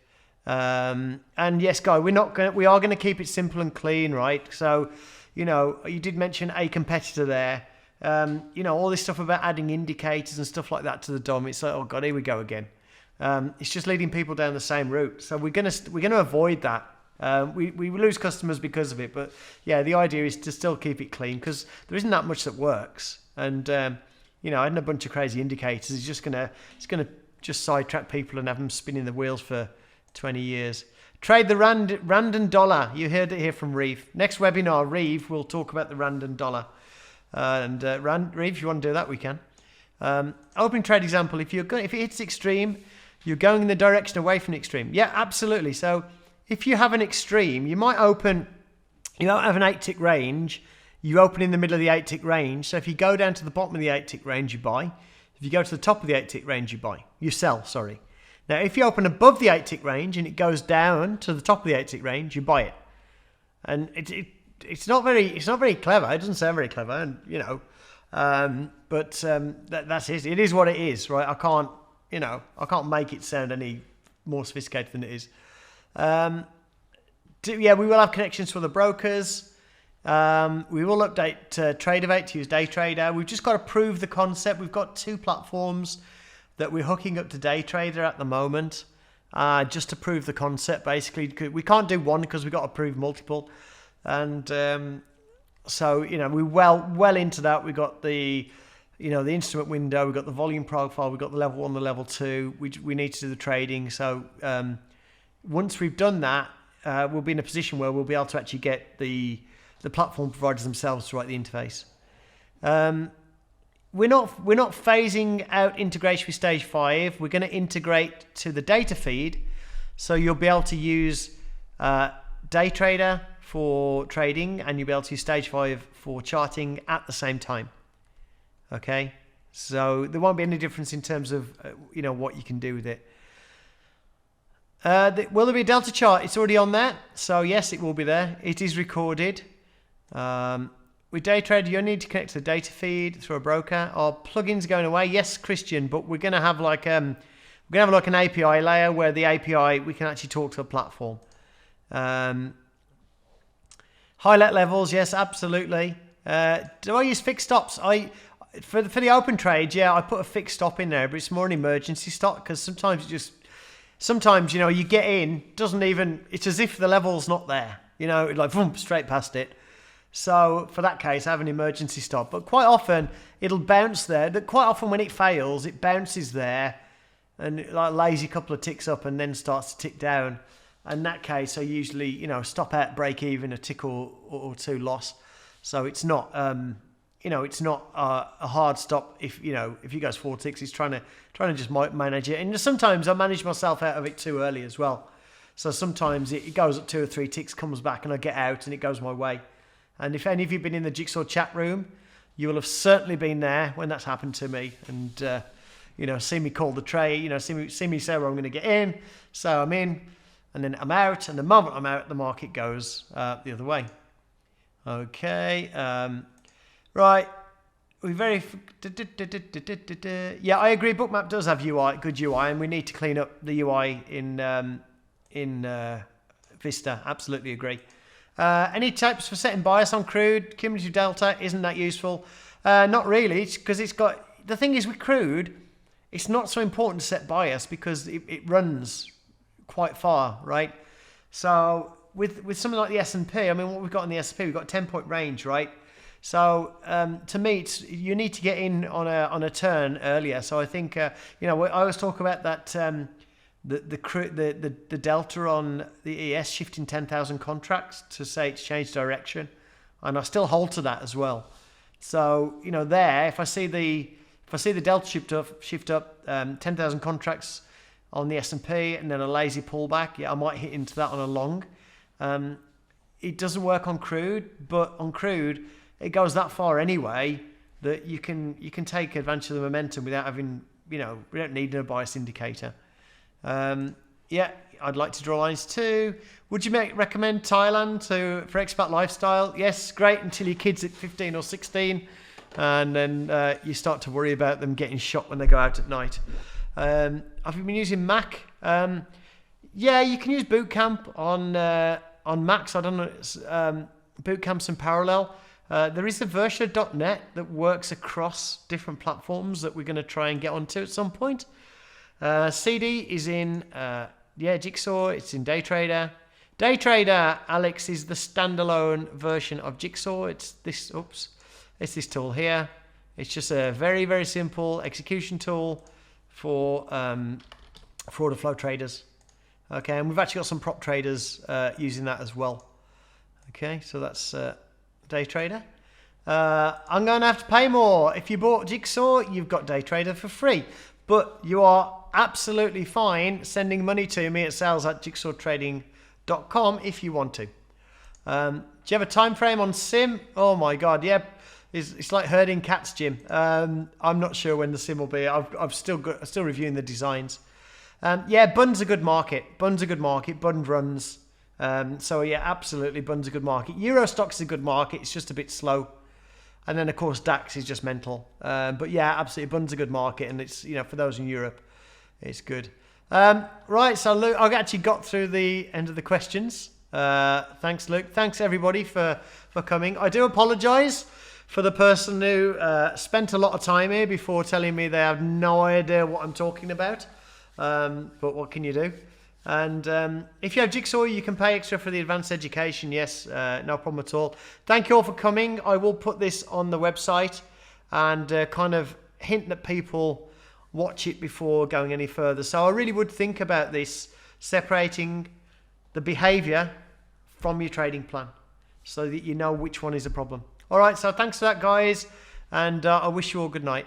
And yes, Guy, we are going to keep it simple and clean, right? So, you did mention a competitor there. All this stuff about adding indicators and stuff like that to the DOM. It's like, oh God, here we go again. It's just leading people down the same route. So we're gonna avoid that. We lose customers because of it, but yeah, the idea is to still keep it clean because there isn't that much that works. And adding a bunch of crazy indicators is just gonna sidetrack people and have them spinning the wheels for 20 years. Trade the rand and dollar. You heard it here from Reeve. Next webinar, Reeve will talk about the rand and dollar. Reeve, if you want to do that, we can. Opening trade example. If it hits extreme, you're going in the direction away from the extreme. Yeah, absolutely. So if you have an extreme, you might have an 8-tick range. You open in the middle of the 8-tick range. So if you go down to the bottom of the 8-tick range, you buy. If you go to the top of the 8-tick range, you sell. Sorry. Now, if you open above the 8-tick range and it goes down to the top of the 8-tick range, you buy it. And it's not very clever. It doesn't sound very clever, and that's it. It is what it is, right? I can't make it sound any more sophisticated than it is. We will have connections to other brokers. We will update Tradeovate to use Day Trader. We've just got to prove the concept. We've got 2 platforms that we're hooking up to Day Trader at the moment, just to prove the concept. Basically, we can't do one because we've got to prove multiple. And so we're well into that. We got the the instrument window, we've got the volume profile, we've got the level 1, the level 2. We need to do the trading. So once we've done that, we'll be in a position where we'll be able to actually get the platform providers themselves to write the interface. We're not phasing out integration with stage 5. We're going to integrate to the data feed, so you'll be able to use DayTrader for trading, and you'll be able to use stage 5 for charting at the same time. Okay, so there won't be any difference in terms of what you can do with it. Will there be a Delta chart? It's already on there, so yes, it will be there. It is recorded. With DayTrader, you need to connect to the data feed through a broker. Our plugins going away, yes, Christian, but we're going to have like an API layer where the API we can actually talk to a platform. Highlight levels, yes, absolutely. Do I use fixed stops? For the open trade, yeah, I put a fixed stop in there, but it's more an emergency stop because sometimes you get in, it's as if the level's not there, like boom, straight past it. So for that case, I have an emergency stop, but quite often it'll bounce there. Quite often when it fails, it bounces there and like lays a couple of ticks up and then starts to tick down. In that case, I usually, stop out, break even, a tick or two loss. So it's not, it's not a hard stop. If he goes 4 ticks, he's trying to just manage it. And sometimes I manage myself out of it too early as well. So sometimes it goes up 2 or 3 ticks, comes back, and I get out, and it goes my way. And if any of you have been in the Jigsaw chat room, you will have certainly been there when that's happened to me. And see me call the trade. See me say where I'm going to get in. So I'm in, and then I'm out. And the moment I'm out, the market goes the other way. Okay. Right. Yeah, I agree. Bookmap does have good UI, and we need to clean up the UI in Vista. Absolutely agree. Any tips for setting bias on crude? Cumulative delta, isn't that useful? Not really, because the thing is with crude, it's not so important to set bias because it runs quite far, right? So with something like the S&P, what we've got in the S&P, we've got a 10-point range, right? So to me, you need to get in on a turn earlier. So I think I always talk about that the delta on the ES shifting 10,000 contracts to say it's changed direction, and I still hold to that as well. So there, if I see the delta shift up 10,000 contracts on the S&P and then a lazy pullback, yeah, I might hit into that on a long. It doesn't work on crude, but on crude it goes that far anyway that you can take advantage of the momentum without having we don't need a bias indicator. Yeah, I'd like to draw lines too. Would you recommend Thailand for expat lifestyle? Yes, great until your kid's at 15 or 16, and then you start to worry about them getting shot when they go out at night. Have you been using Mac? Yeah, you can use Bootcamp on Macs. I don't know. Bootcamp's in parallel. There is a version of .NET that works across different platforms that we're going to try and get onto at some point. CD is in Jigsaw. It's in DayTrader. DayTrader, Alex, is the standalone version of Jigsaw. It's this tool here. It's just a very, very simple execution tool for Orderflow traders. Okay, and we've actually got some prop traders using that as well. Okay, so that's DayTrader. I'm going to have to pay more. If you bought Jigsaw, you've got DayTrader for free. But you are absolutely fine sending money to me at sales@jigsawtrading.com if you want to. Do you have a time frame on sim? Oh my God, yeah. It's like herding cats, Jim. I'm not sure when the sim will be. I'm still reviewing the designs. Yeah, Bun's a good market. Bun runs. So yeah, absolutely, Bun's a good market. Eurostock's a good market. It's just a bit slow. And then of course DAX is just mental. But yeah, absolutely, Bun's a good market, and it's for those in Europe, it's good. Right, so Luke, I've actually got through the end of the questions. Thanks, Luke. Thanks everybody for coming. I do apologise for the person who spent a lot of time here before telling me they have no idea what I'm talking about. But what can you do? And if you have Jigsaw, you can pay extra for the advanced education. Yes, no problem at all. Thank you all for coming. I will put this on the website. and kind of hint that people watch it before going any further. So I really would think about this, separating the behavior from your trading plan so that you know which one is a problem. All right, so thanks for that, guys, and I wish you all good night.